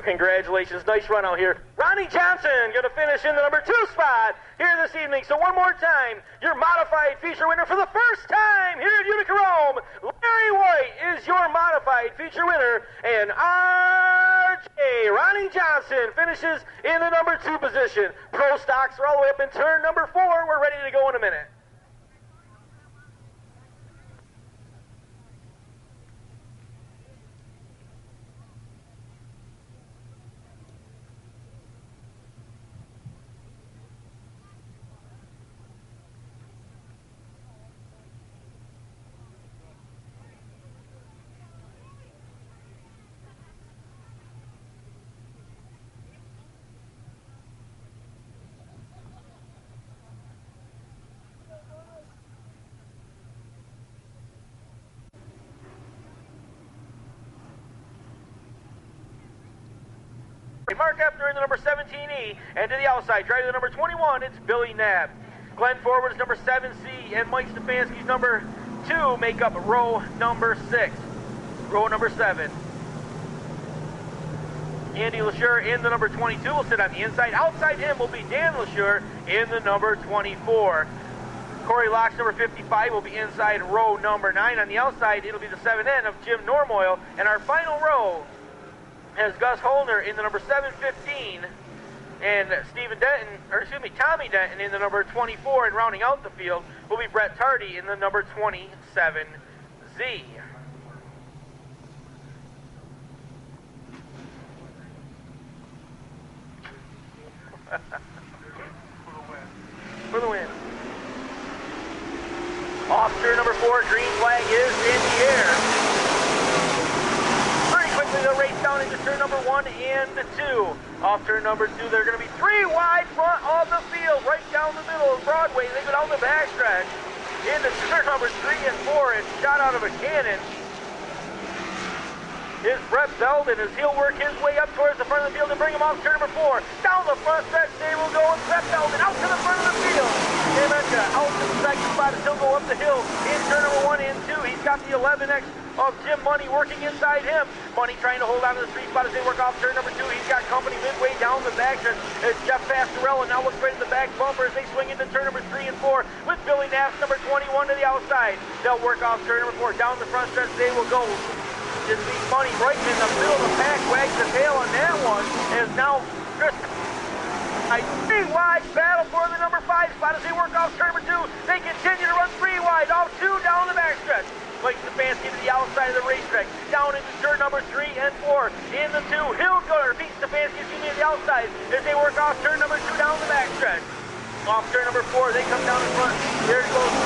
Congratulations. Nice run out here. Ronnie Johnson going to finish in the number 2 spot here this evening. So one more time, your modified feature winner for the first time here at Utica Rome. Larry White is your modified feature winner, and RJ Ronnie Johnson finishes in the number 2 position. Pro stocks are all the way up in turn number 4. We're ready to go in a minute. Mark Eppner in the number 17E, and to the outside, driving the number 21, it's Billy Knapp. Glenn Forward's number 7C, and Mike Stefanski's number 2 make up row number 6. Row number 7. Andy LaSure in the number 22 will sit on the inside. Outside him will be Dan LaSure in the number 24. Corey Locke's number 55 will be inside row number 9. On the outside, it'll be the 7N of Jim Normoyle, and our final row has Gus Holner in the number 715, and Tommy Denton in the number 24, and rounding out the field will be Brett Tardy in the number 27Z. For the win. Off turn number 4, green flag is in the air. They'll race down into turn number 1 and 2. Off turn number 2, they're going to be 3 wide front of the field, right down the middle of Broadway. They go down the backstretch into turn number 3 and 4, and shot out of a cannon is Brett Belden as he'll work his way up towards the front of the field and bring him off turn number 4. Down the front stretch, they will go, and Brett Belden out to the front of the field. Emeka out to the second spot as he'll go up the hill in turn number 1 and 2. He's got the 11X of Jim Money working inside him. Money trying to hold on to the 3 spot as they work off turn number 2. He's got company midway down the backstretch as Jeff Pastorella now looks right at the back bumper as they swing into turn number 3 and 4 with Billy Knapp's number 21 to the outside. They'll work off turn number 4. Down the front stretch they will go. Just be Money right in the middle of the pack, wags the tail on that one as now Chris a 3 wide battle for the number 5 spot as they work off turn number 2. They continue to run 3 wide, all 2 down the backstretch. Mike Stefanski to the outside of the racetrack, down into turn number 3 and 4. In the 2, he'll go to Pete Stefanski to the outside as they work off turn number 2 down the backstretch. Off turn number 4, they come down in front. There goes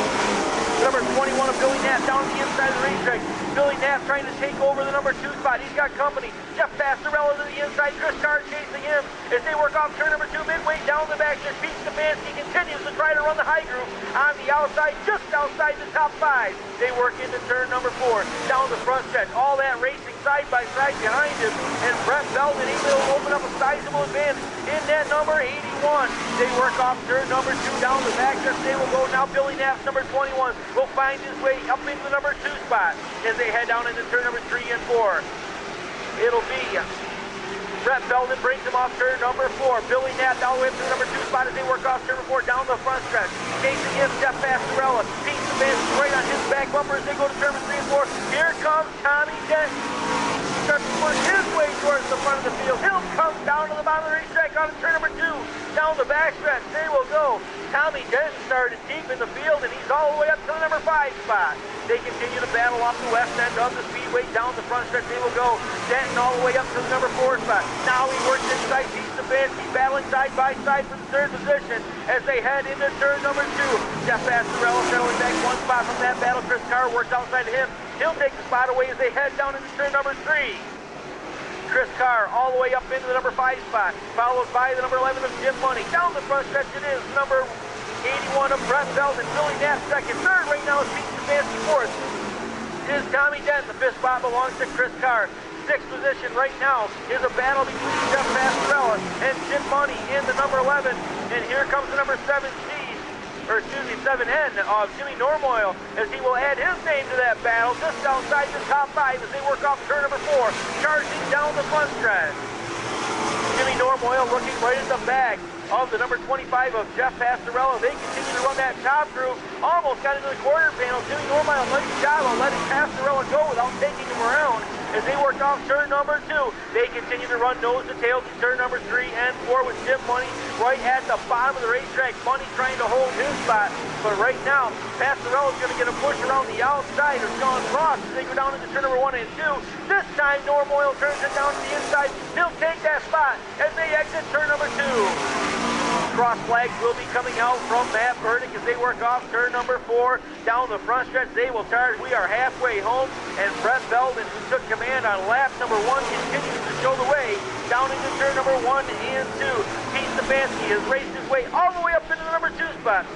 number 21 of Billy Knapp down the inside of the racetrack. Billy Knapp trying to take over the number 2 spot. He's got company. Jeff Pastorella to the inside. Chris Carr chasing him as they work off turn number 2 midway down the back. Pete Stefanski continues to try to run the high groove on the outside, just outside the top 5. They work into turn number 4. Down the front stretch. All that racing side by side behind him. And Brett Belden able to open up a sizable advantage in that number 81. They work off turn number 2 down the back stretch. They will go now. Billy Knapp's number 21 will find his way up into the number 2 spot as they head down into turn number 3 and 4. It'll be Brett Belden brings him off turn number 4. Billy Knapp all the way up to the number 2 spot as they work off turn number 4 down the front stretch. Chasing him, Jeff Pastorella. Pete Stefanski right on his back bumper as they go to turn number 3 and 4. Here comes Tommy Denton. Starts to work his way towards the front of the field. He'll come down to the bottom of the racetrack on turn number 2. Down the backstretch, they will go. Tommy Denton started deep in the field, and he's all the way up to the number 5 spot. They continue to battle off the west end of the speedway. Down the front stretch, they will go. Denton all the way up to the number 4 spot. Now he works inside Pete Stefanski, battling side by side for the 3rd position as they head into turn number 2. Jeff Pastorella settling back 1 spot from that battle. Chris Carr works outside of him. He'll take the spot away as they head down into turn number 3. Chris Carr all the way up into the number 5 spot, followed by the number 11 of Jim Money. Down the front stretch it is number 81 of Brett Belden. Billy Knapp second. Third right now is Pete Stefanski. Fourth is Tommy Denton. The fifth spot belongs to Chris Carr. Sixth position right now is a battle between Jeff Pastorella and Jim Money in the number 11. And here comes the number 7N of Jimmy Normoyle as he will add his name to that battle just outside the top 5 as they work off turn number 4, charging down the front stretch. Jimmy Normoyle looking right at the back of the number 25 of Jeff Pastorella. They continue to run that top group. Almost got into the quarter panel. Jimmy Normoyle, nice job of letting Pastorella go without taking him around as they worked off turn number 2. They continue to run nose to tail to turn number 3 and 4 with Jim Money right at the bottom of the racetrack. Money trying to hold his spot. But right now, Pastorella's going to get a push around the outside of Sean Frost as they go down into turn number 1 and 2. This time, Normoyle turns it down to the inside. He'll take that spot as they exit turn number 2. Cross flags will be coming out from Matt Burdick as they work off turn number 4. Down the front stretch, they will charge. We are halfway home, and Brett Belden, who took command on lap number 1, continues to show the way down into turn number 1 and 2. Pete Stefanski has raced his way all the way up into the number 2 spot.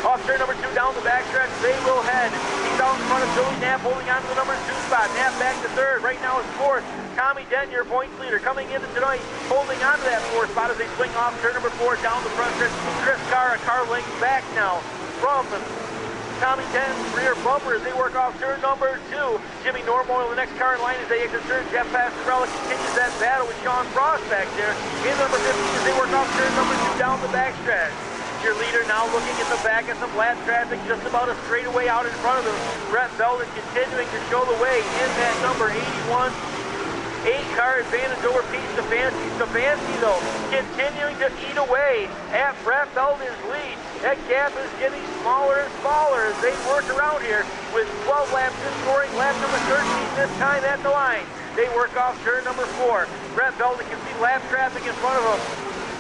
Off turn number 2 down the backstretch, they will head. He's out in front of Billy Knapp holding on to the number 2 spot. Knapp back to 3rd. Right now is 4th. Tommy Denton, your points leader, coming into tonight, holding on to that 4th spot as they swing off turn number 4 down the front stretch. Chris Carr, a car length back now from Tommy Denton's rear bumper as they work off turn number 2. Jimmy Normoyle, the next car in line as they exit turn. Jeff Pastorella continues that battle with Sean Frost back there in number 15 as they work off turn number 2 down the backstretch. Your leader now looking at the back of some lap traffic just about a straightaway out in front of him. Brett Belden continuing to show the way in that number 81. 8-car advantage over Pete Stefanski. Stefanski, though, continuing to eat away at Brett Belden's lead. That gap is getting smaller and smaller as they work around here with 12 laps in scoring. Lap number 13 this time at the line. They work off turn number 4. Brett Belden can see lap traffic in front of him.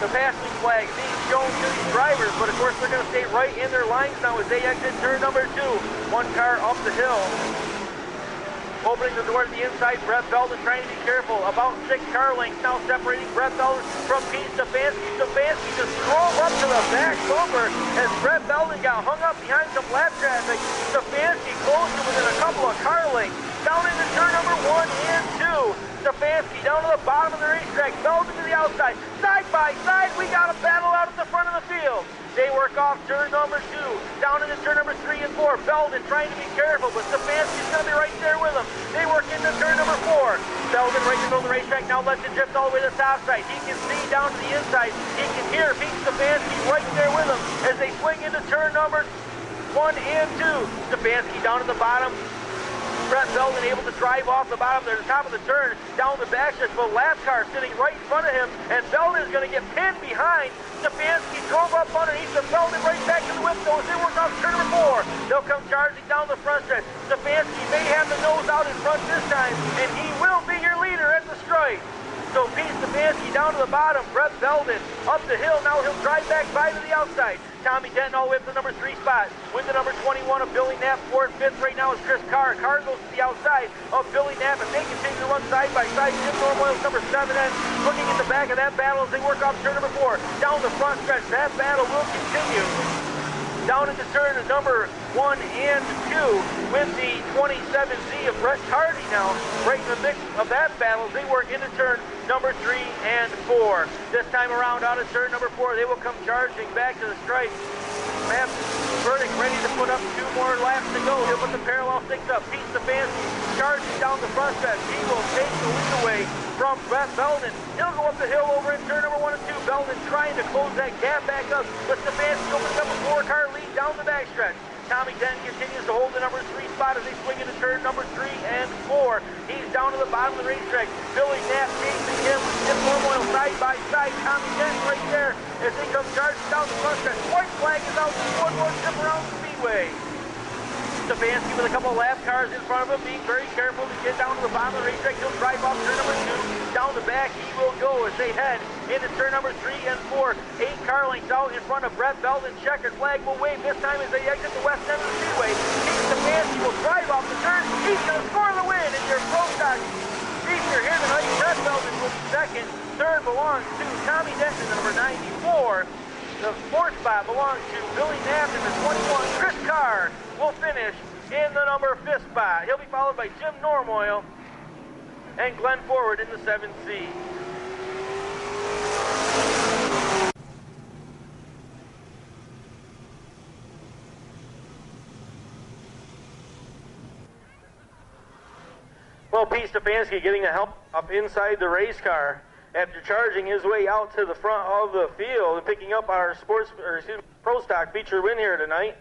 The passing flag being shown to these drivers, but of course they're going to stay right in their lines now as they exit turn number 2. One car up the hill. Opening the door to the inside, Brett Belden trying to be careful. About 6 car lengths now separating Brett Belden from Pete Stefanski. Stefanski just drove up to the back bumper as Brett Belden got hung up behind some lap traffic. Stefanski closed to within a couple of car lengths. Down into turn number 1 and 2. Stefanski down to the bottom of the racetrack. Belden to the outside. Side by side, we got a battle out at the front of the field. They work off turn number 2, down into turn number 3 and 4. Belden trying to be careful, but Stefanski's going to be right there with him. They work into turn number 4. Belden right in the middle of the racetrack now lets it drift all the way to the top side. He can see down to the inside. He can hear Pete Stefanski right there with him as they swing into turn number 1 and 2. Stefanski down at the bottom. Brett Belden able to drive off the bottom there, the top of the turn, down the backstretch, but lap car sitting right in front of him, and Belden is going to get pinned behind. Stefanski drove up underneath the Belden right back to the whip nose. They work off turn number 4. They'll come charging down the front stretch. Stefanski may have the nose out in front this time, and he will be your leader at the stripe. So Pete Stefanski down to the bottom. Brett Belden up the hill. Now he'll drive back by to the outside. Tommy Denton all the way up to the number 3 spot. With the number 21 of Billy Knapp. 4th, 5th right now is Chris Carr. Carr goes to the outside of Billy Knapp as they continue to run side by side. Jim Normoyle's number 7N looking at the back of that battle as they work off turn number 4. Down the front stretch, that battle will continue. Down into turn number 1 and 2 with the 27Z of Brett Hardy now right in the mix of that battle as they work into turn number 3 and 4. This time around out of turn number 4, they will come charging back to the stripe. Matt Burdick ready to put up 2 more laps to go. He'll put the parallel sticks up. Pete Stefanski charging down the front stretch. He will take the lead away from Brett Belden. He'll go up the hill over in turn number 1 and 2. Belden trying to close that gap back up, but Stefanski opens up a 4-car lead down the backstretch. Tommy Denton continues to hold the number 3 spot as they swing into turn number 3 and 4. He's down to the bottom of the racetrack. Billy Knapp chasing him with Jim Normoyle side by side. Tommy Denton right there as they come charging down the front stretch. White flag is out. One more trip around the Speedway. Stefanski with a couple of lap cars in front of him, being very careful to get down to the bottom of the racetrack. He'll drive off turn number 2. Down the back he will go as they head into turn number 3 and 4. 8 car lengths out in front of Brett Belden. Checkered flag will wave this time as they exit the west end of the Speedway. Pete Stefanski will drive off the turn. He's going to score the win in your Pro Stock feature here tonight. Brett Belden will be second. Third belongs belongs to Tommy Denton, the number 94. The fourth spot belongs to Billy Knapp in the 21. Chris Carr will finish in the number 5th spot. He'll be followed by Jim Normoyle and Glenn Forward in the 7C. Well, Pete Stefanski getting the help up inside the race car after charging his way out to the front of the field and picking up our Pro Stock feature win here tonight.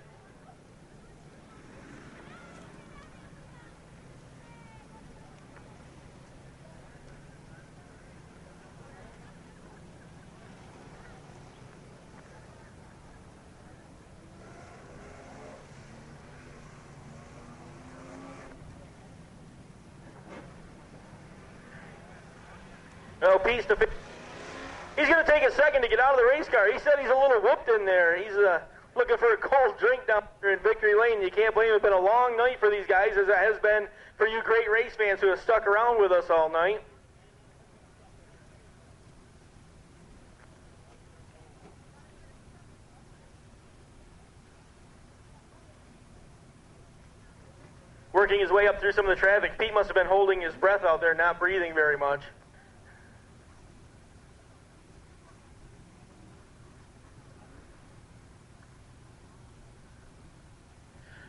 No, Pete Stefanski. He's going to take a second to get out of the race car. He said he's a little whooped in there. He's looking for a cold drink down there in Victory Lane. You can't blame it. It's been a long night for these guys, as it has been for you great race fans who have stuck around with us all night. Working his way up through some of the traffic. Pete must have been holding his breath out there, not breathing very much.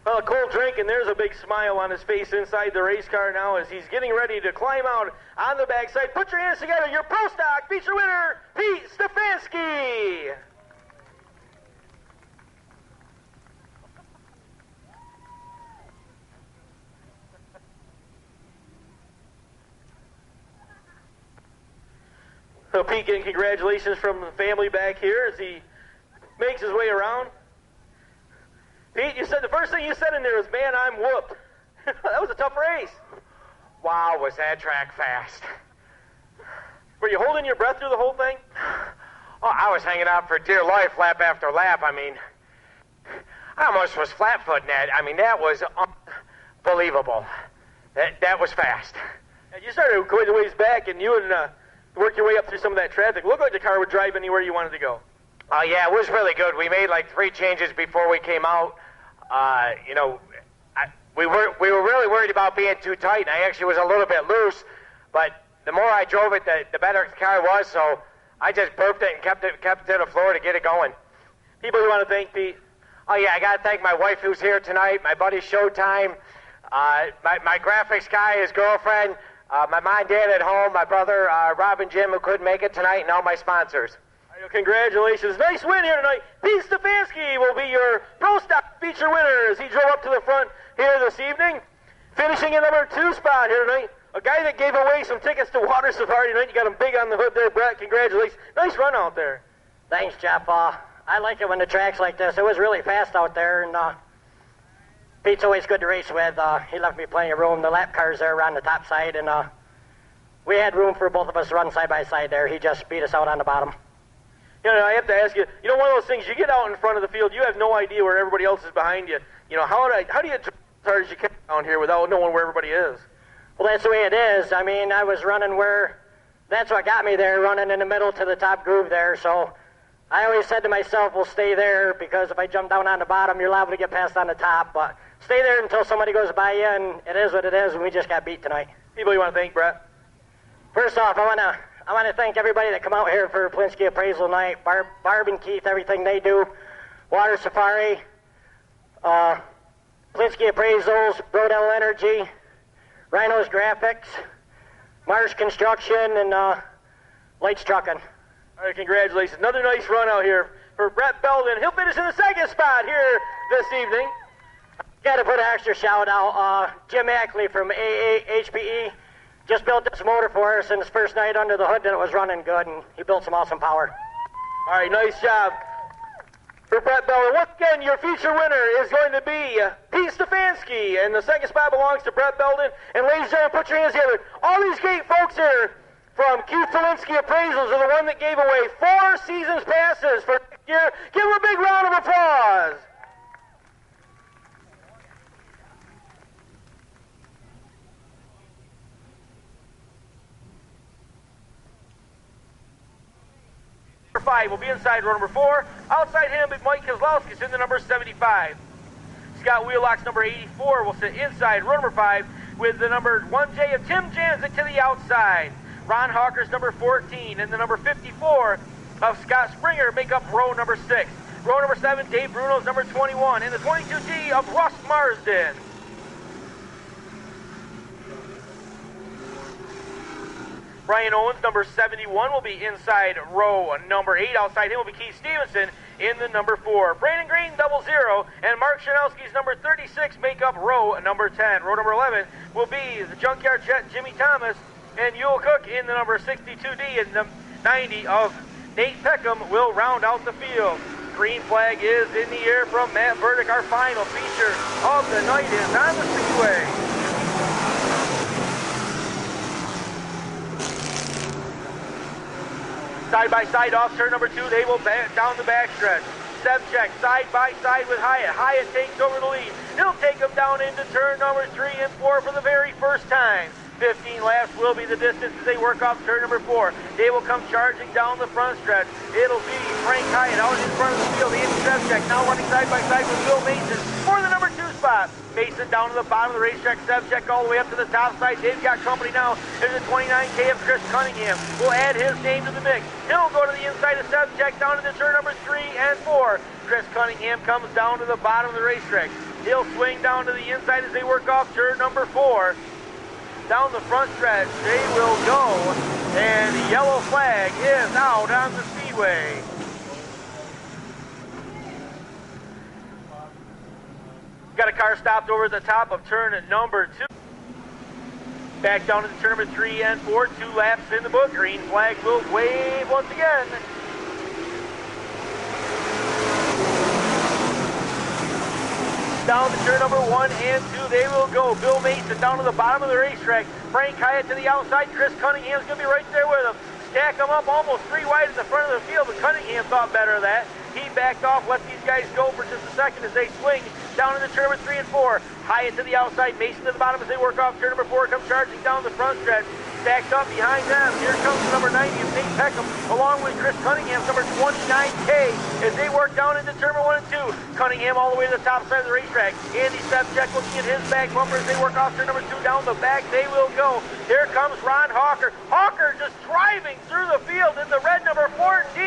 Well, a cold drink, and there's a big smile on his face inside the race car now as he's getting ready to climb out on the backside. Put your hands together. Your Pro Stock feature winner, Pete Stefanski. So Pete, getting congratulations from the family back here as he makes his way around. Pete, you said the first thing you said in there was, "Man, I'm whooped." That was a tough race. Wow, was that track fast. Were you holding your breath through the whole thing? Oh, I was hanging out for dear life lap after lap. I mean, I almost was flat-footing that. I mean, that was unbelievable. That was fast. And you started quite a ways back, and you would work your way up through some of that traffic. Looked like the car would drive anywhere you wanted to go. Oh, yeah, it was really good. We made like 3 changes before we came out. We were really worried about being too tight, and I actually was a little bit loose. But the more I drove it, the better the car was. So I just burped it and kept it to the floor to get it going. People you want to thank, Pete? Oh, yeah, I got to thank my wife who's here tonight, my buddy Showtime, my graphics guy, his girlfriend, my mom and dad at home, my brother Rob and Jim who couldn't make it tonight, and all my sponsors. Congratulations. Nice win here tonight. Pete Stefanski will be your Pro Stock feature winner as he drove up to the front here this evening. Finishing in number 2 spot here tonight. A guy that gave away some tickets to Water Safari tonight. You got him big on the hood there, Brett. Congratulations. Nice run out there. Thanks, Jeff. I like it when the track's like this. It was really fast out there, and Pete's always good to race with. He left me plenty of room. The lap cars there were on the top side, and we had room for both of us to run side by side there. He just beat us out on the bottom. You know, I have to ask you, one of those things, you get out in front of the field, you have no idea where everybody else is behind you. How do you drive as hard as you can down here without knowing where everybody is? Well, that's the way it is. I mean, I was running that's what got me there, running in the middle to the top groove there. So I always said to myself, we'll stay there, because if I jump down on the bottom, you're liable to get past on the top. But stay there until somebody goes by you, and it is what it is, and we just got beat tonight. People you want to thank, Brett? First off, I want to thank everybody that come out here for Plinsky Appraisal Night. Barb and Keith, everything they do. Water Safari, Plinsky Appraisals, Brodell Energy, Rhinos Graphics, Marsh Construction, and Lights Trucking. All right, congratulations. Another nice run out here for Brett Belden. He'll finish in the 2nd spot here this evening. Got to put an extra shout out. Jim Ackley from HPE. Just built this motor for us, and his first night under the hood, and it was running good, and he built some awesome power. All right, nice job for Brett Belden. Once again, your feature winner is going to be Pete Stefanski, and the 2nd spot belongs to Brett Belden. And ladies and gentlemen, put your hands together. All these great folks here from Keith Talinsky Appraisals are the one that gave away 4 seasons passes for next year. Give them a big round of applause. 5 will be inside row number 4. Outside him will be Mike Kozlowskis in the number 75. Scott Wheelock's number 84 will sit inside row number 5 with the number 1J of Tim Janzik to the outside. Ron Hawker's number 14 and the number 54 of Scott Springer make up row number 6. Row number 7, Dave Bruno's number 21 and the 22G of Russ Marsden. Brian Owens, number 71, will be inside row number 8. Outside him will be Keith Stevenson in the number 4. Brandon Green, 00, and Mark Shanowski's number 36 make up row number 10. Row number 11 will be the Junkyard Jet, Jimmy Thomas, and Yule Cook in the number 62D, and the 90 of Nate Peckham will round out the field. Green flag is in the air from Matt Burdick. Our final feature of the night is on the Speedway. Side-by-side off turn number 2, they will down the backstretch. Sevchek side-by-side with Hyatt. Hyatt takes over the lead. He'll take him down into turn number 3 and 4 for the very first time. 15 laps will be the distance as they work off turn number 4. They will come charging down the front stretch. It'll be Frank Hyatt out in front of the field. Andy Sevchek now running side-by-side with Bill Mason for the number 2 spot. Mason down to the bottom of the racetrack. Sevchek all the way up to the top side. They've got company now. There's a 29K of Chris Cunningham. We'll add his name to the mix. He'll go to the inside of Sevchek down into turn number 3 and 4. Chris Cunningham comes down to the bottom of the racetrack. He'll swing down to the inside as they work off turn number 4. Down the front stretch, they will go, and the yellow flag is out on the Speedway. Got a car stopped over at the top of turn number 2. Back down to turn number 3 and 4, 2 laps in the book. Green flag will wave once again. Down to turn number 1 and 2, they will go. Bill Mason down to the bottom of the racetrack. Frank Hyatt to the outside. Chris Cunningham's going to be right there with him. Stack them up almost 3 wide at the front of the field, but Cunningham thought better of that. He backed off, let these guys go for just a second as they swing down into turn number 3 and 4. Hyatt to the outside, Mason to the bottom as they work off turn number 4. Come charging down the front stretch. Stacked up behind them. Here comes number 90 of Nate Peckham, along with Chris Cunningham's number 29K as they work down into turn number 1 and 2. Cunningham all the way to the top side of the racetrack. Andy Sevchek looking at his back bumper as they work off turn number 2 down the back. They will go. Here comes Ron Hawker. Hawker just driving through the field in the red number 14.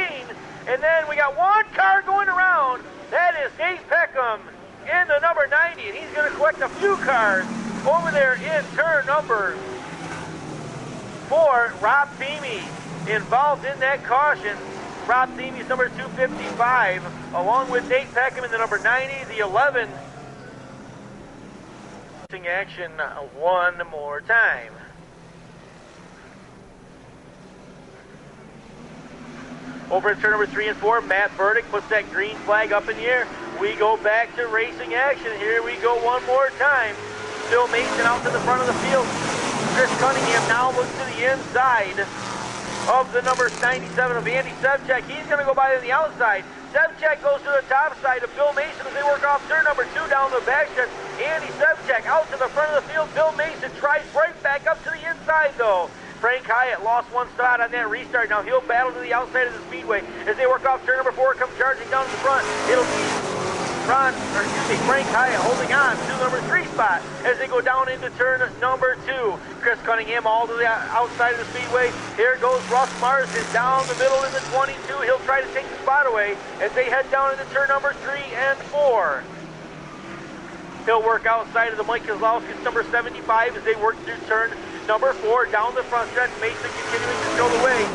And then we got one car going around. That is Nate Peckham in the number 90, and he's going to collect a few cars over there in turn number 4. Rob Thieme involved in that caution. Rob Thieme's number 255, along with Nate Peckham in the number 90, the 11. Action one more time. Over at turn number 3 and 4, Matt Burdick puts that green flag up in the air. We go back to racing action. Here we go one more time. Bill Mason out to the front of the field. Chris Cunningham now looks to the inside of the number 97 of Andy Sevchek. He's going to go by on the outside. Sevchek goes to the top side of Bill Mason as they work off turn number 2 down the backstretch. Andy Sevchek out to the front of the field. Bill Mason tries right back up to the inside though. Frank Hyatt lost one spot on that restart. Now he'll battle to the outside of the Speedway as they work off turn number 4. Come charging down to the front. It'll be Frank Hyatt holding on to the number 3 spot as they go down into turn number 2. Chris Cunningham all to the outside of the Speedway. Here goes Russ Marsden down the middle in the 22. He'll try to take the spot away as they head down into turn number 3 and 4. He'll work outside of the Mike Kozlowskis number 75 as they work through turn number 4 down the front stretch. Mason continuing to show the way.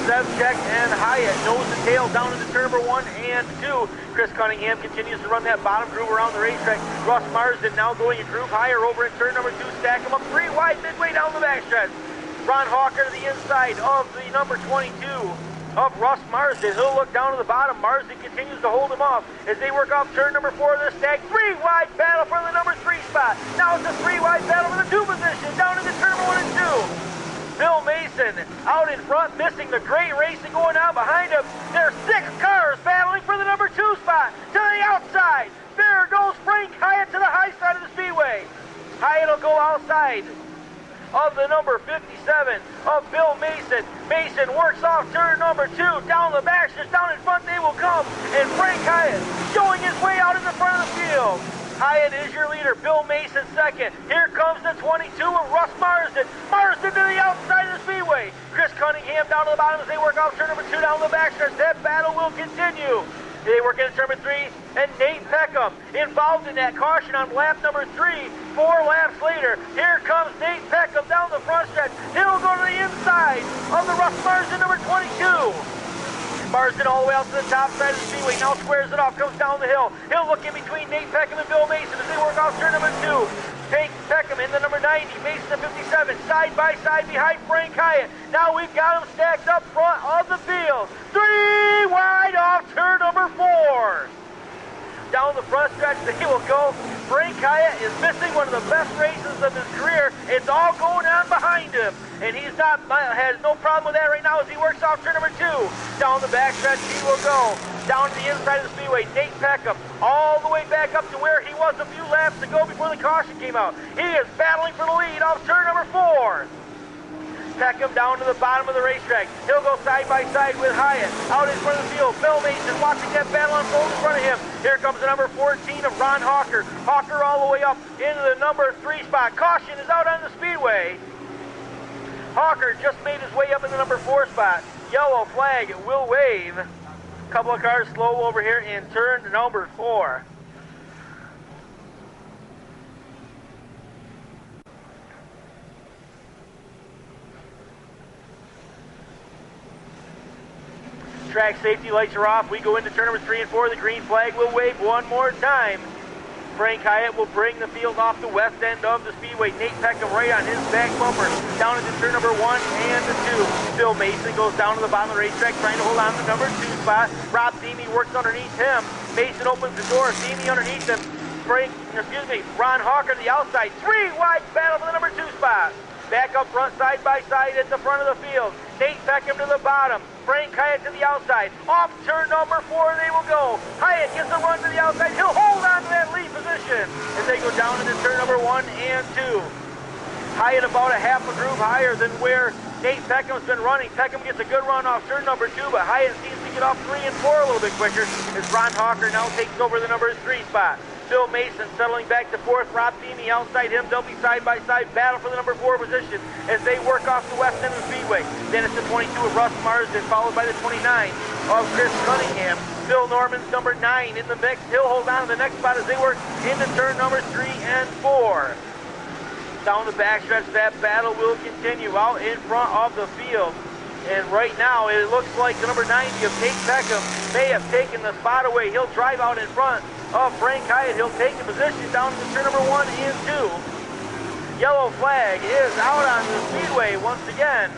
Sevchek and Hyatt nose and tail down into turn number 1 and 2. Chris Cunningham continues to run that bottom groove around the racetrack. Russ Marsden now going a groove higher over in turn number 2. Stack him up 3 wide midway down the backstretch. Ron Hawker to the inside of the number 22 of Russ Marsden. He'll look down to the bottom. Marsden continues to hold him off as they work off turn number 4. They're stacked 3 wide battle for the number 3 spot. Now it's a 3 wide battle for the 2 position down into turn 1 and 2. Bill Mason out in front, missing the great racing going on behind him. There's 6 cars battling for the number 2 spot to the outside. There goes Frank Hyatt to the high side of the Speedway. Hyatt will go outside of the number 57 of Bill Mason. Mason works off turn number 2, down the backstretch, down in front they will come, and Frank Hyatt showing his way out in the front of the field. Hyatt is your leader, Bill Mason second. Here comes the 22 of Russ Marsden. Marsden to the outside of the speedway. Chris Cunningham down to the bottom as they work off turn number 2 down the backstretch. That battle will continue. They work into turn number 3, and Nate Peckham involved in that caution on lap number 3. 4 laps later, here comes Nate Peckham down the front stretch. He'll go to the inside of the Russ Marsden number 22. Marsden all the way out to the top side of the speedway, now squares it off, comes down the hill. He'll look in between Nate Peckham and Bill Mason as they work off turn number 2. Take Peckham in the number 90, Mason the 57, side by side behind Frank Hyatt. Now we've got them stacked up front of the field. 3 wide off turn number 4. Down the front stretch they will go. Frank Hyatt is missing one of the best races of his career. It's all going on behind him, and he's not has no problem with that right now as he works off turn number 2. Down the backstretch he will go. Down to the inside of the speedway, Nate Peckham all the way back up to where he was a few laps ago before the caution came out. He is battling for the lead off turn number 4. Peckham down to the bottom of the racetrack. He'll go side by side with Hyatt. Out in front of the field, Bill Mason watching that battle unfold in front of him. Here comes the number 14 of Ron Hawker. Hawker all the way up into the number 3 spot. Caution is out on the speedway. Hawker just made his way up in the number 4 spot. Yellow flag will wave. Couple of cars slow over here in turn number 4. Track safety lights are off. We go into turn number 3 and 4. The green flag will wave one more time. Frank Hyatt will bring the field off the west end of the speedway. Nate Peckham right on his back bumper. Down into turn number 1 and 2. Bill Mason goes down to the bottom of the racetrack trying to hold on to the number 2 spot. Rob Theme works underneath him. Mason opens the door. Theme underneath him. Ron Hawker to the outside. 3 wide battle for the number 2 spot. Back up front, side by side at the front of the field. Nate Peckham to the bottom. Frank Hyatt to the outside. Off turn number 4 they will go. Hyatt gets a run to the outside. He'll hold on to that lead position as they go down into turn number 1 and 2. Hyatt about a half a groove higher than where Nate Peckham's been running. Peckham gets a good run off turn number 2, but Hyatt seems to get off 3 and 4 a little bit quicker as Ron Hawker now takes over the number 3 spot. Bill Mason settling back to 4th. Rob Theme outside him. They'll be side-by-side battle for the number 4 position as they work off the west end of the speedway. Then it's the 22 of Russ Marsden, followed by the 29 of Chris Cunningham. Bill Norman's number 9 in the mix. He'll hold on to the next spot as they work into turn number 3 and 4. Down the backstretch, that battle will continue out in front of the field. And right now, it looks like the number 90 of Nate Peckham may have taken the spot away. He'll drive out in front of Frank Hyatt. He'll take the position down to turn number 1 and 2. Yellow flag is out on the speedway once again.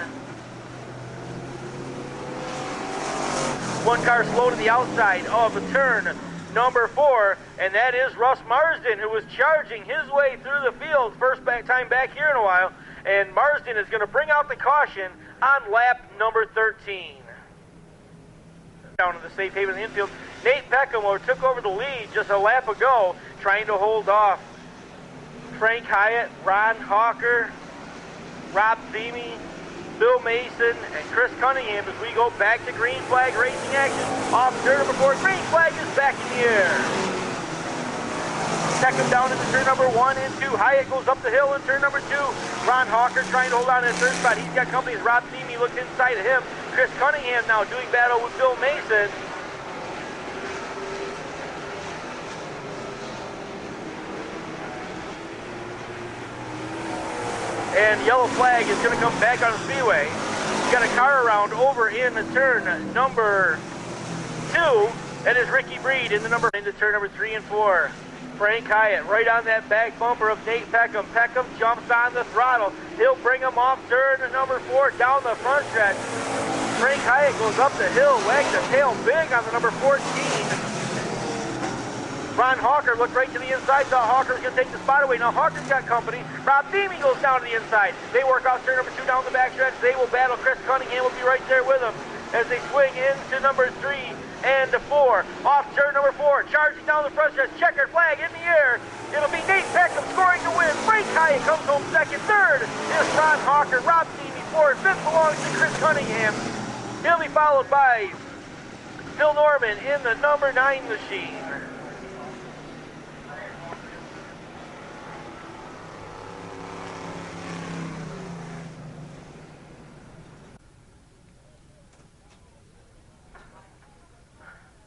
One car slow to the outside of turn number 4, and that is Russ Marsden, who was charging his way through the field. First time back here in a while, and Marsden is going to bring out the caution on lap number 13. Down to the safe haven in the infield. Nate Peckham took over the lead just a lap ago, trying to hold off Frank Hyatt, Ron Hawker, Rob Theme, Bill Mason, and Chris Cunningham as we go back to green flag racing action off turn number 4. Green flag is back in the air. Peckham down into turn number 1 and 2. Hyatt goes up the hill in turn number 2. Ron Hawker trying to hold on to the third spot. He's got company as Rob Theme looks inside of him. Chris Cunningham now doing battle with Bill Mason. And yellow flag is going to come back on the speedway. He's got a car around over in the turn number 2. That is Ricky Breed in the number into turn number 3 and 4. Frank Hyatt right on that back bumper of Nate Peckham. Peckham jumps on the throttle. He'll bring him off turn number 4 down the front stretch. Frank Hyatt goes up the hill, wags the tail big on the number 14. Ron Hawker looked right to the inside, thought Hawker was going to take the spot away. Now Hawker's got company. Rob Theme goes down to the inside. They work off turn number 2 down the backstretch. They will battle. Chris Cunningham will be right there with them as they swing into number 3 and 4. Off turn number 4, charging down the front stretch. Checkered flag in the air. It'll be Nate Peckham scoring the win. Frank Hyatt comes home second. Third is Ron Hawker. Rob Stevie fourth. Fifth belongs to Chris Cunningham. He'll be followed by Phil Norman in the number 9 machine.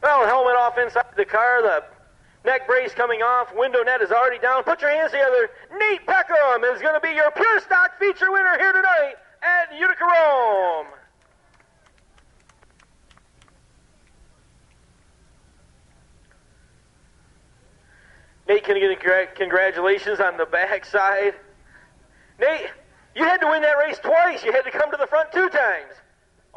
Well, helmet off inside the car. The neck brace coming off. Window net is already down. Put your hands together. Nate Peckham is going to be your Pure Stock feature winner here tonight at Utica Rome. Nate, congratulations on the backside. Nate, you had to win that race twice. You had to come to the front 2 times.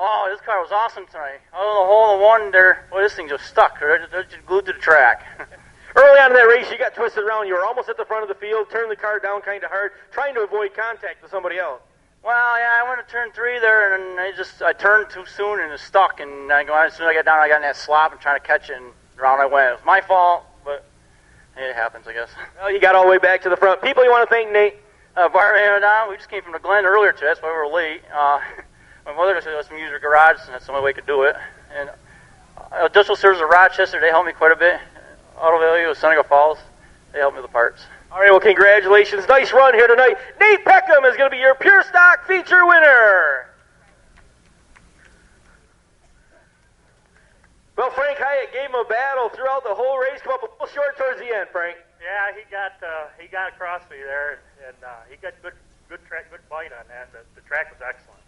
Oh, this car was awesome tonight. Other than the hole in one there, well, this thing just stuck. They're just glued to the track. Early on in that race, you got twisted around. You were almost at the front of the field, turned the car down kind of hard, trying to avoid contact with somebody else. Well, yeah, I went to turn 3 there, and I turned too soon and it stuck. And as soon as I got down, I got in that slop and trying to catch it, and around I went. It was my fault, but it happens, I guess. Well, you got all the way back to the front. People you want to thank, Nate? We just came from the Glen earlier today. That's why we were late. My mother said let me use her garage, and that's the only way we could do it. And Industrial Services of Rochester, they helped me quite a bit. Auto Value of Senegal Falls, they helped me with the parts. All right, well, congratulations. Nice run here tonight. Nate Peckham is going to be your Pure Stock feature winner. Well, Frank Hyatt gave him a battle throughout the whole race. Come up a little short towards the end, Frank. Yeah, he got across me there, and he got good bite on that. The track was excellent.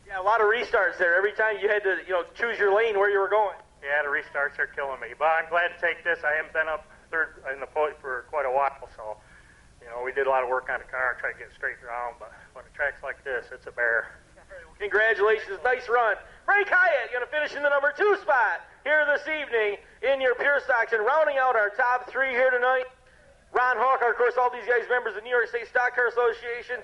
Yeah, a lot of restarts there. Every time you had to, choose your lane where you were going. Yeah, the restarts are killing me. But I'm glad to take this. I haven't been up third in the point for quite a while, so we did a lot of work on the car, try to get it straight around. But when a track's like this, it's a bear. Congratulations, nice run. Frank Hyatt going to finish in the number 2 spot here this evening in your Pure Stocks. And rounding out our top 3 here tonight, Ron Hawker. Of course, all these guys members of the New York State Stock Car Association.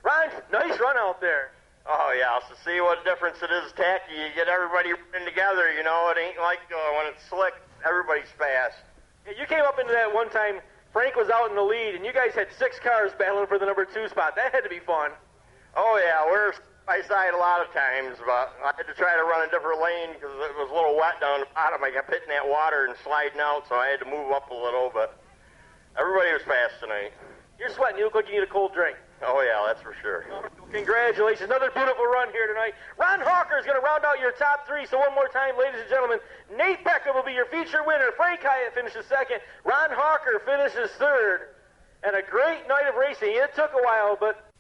Ron, nice run out there. Oh, yeah, so see what difference it is tacky. You get everybody running together, it ain't like when it's slick, everybody's fast. Yeah, you came up into that one time, Frank was out in the lead, and you guys had 6 cars battling for the number 2 spot. That had to be fun. Oh, yeah, we're by side a lot of times, but I had to try to run a different lane because it was a little wet down the bottom. I kept hitting that water and sliding out, so I had to move up a little, but everybody was fast tonight. You're sweating. You look like you need a cold drink. Oh, yeah, that's for sure. Congratulations. Another beautiful run here tonight. Ron Hawker is going to round out your top 3. So one more time, ladies and gentlemen, Nate Peckham will be your feature winner. Frank Hyatt finishes second. Ron Hawker finishes third. And a great night of racing. It took a while, but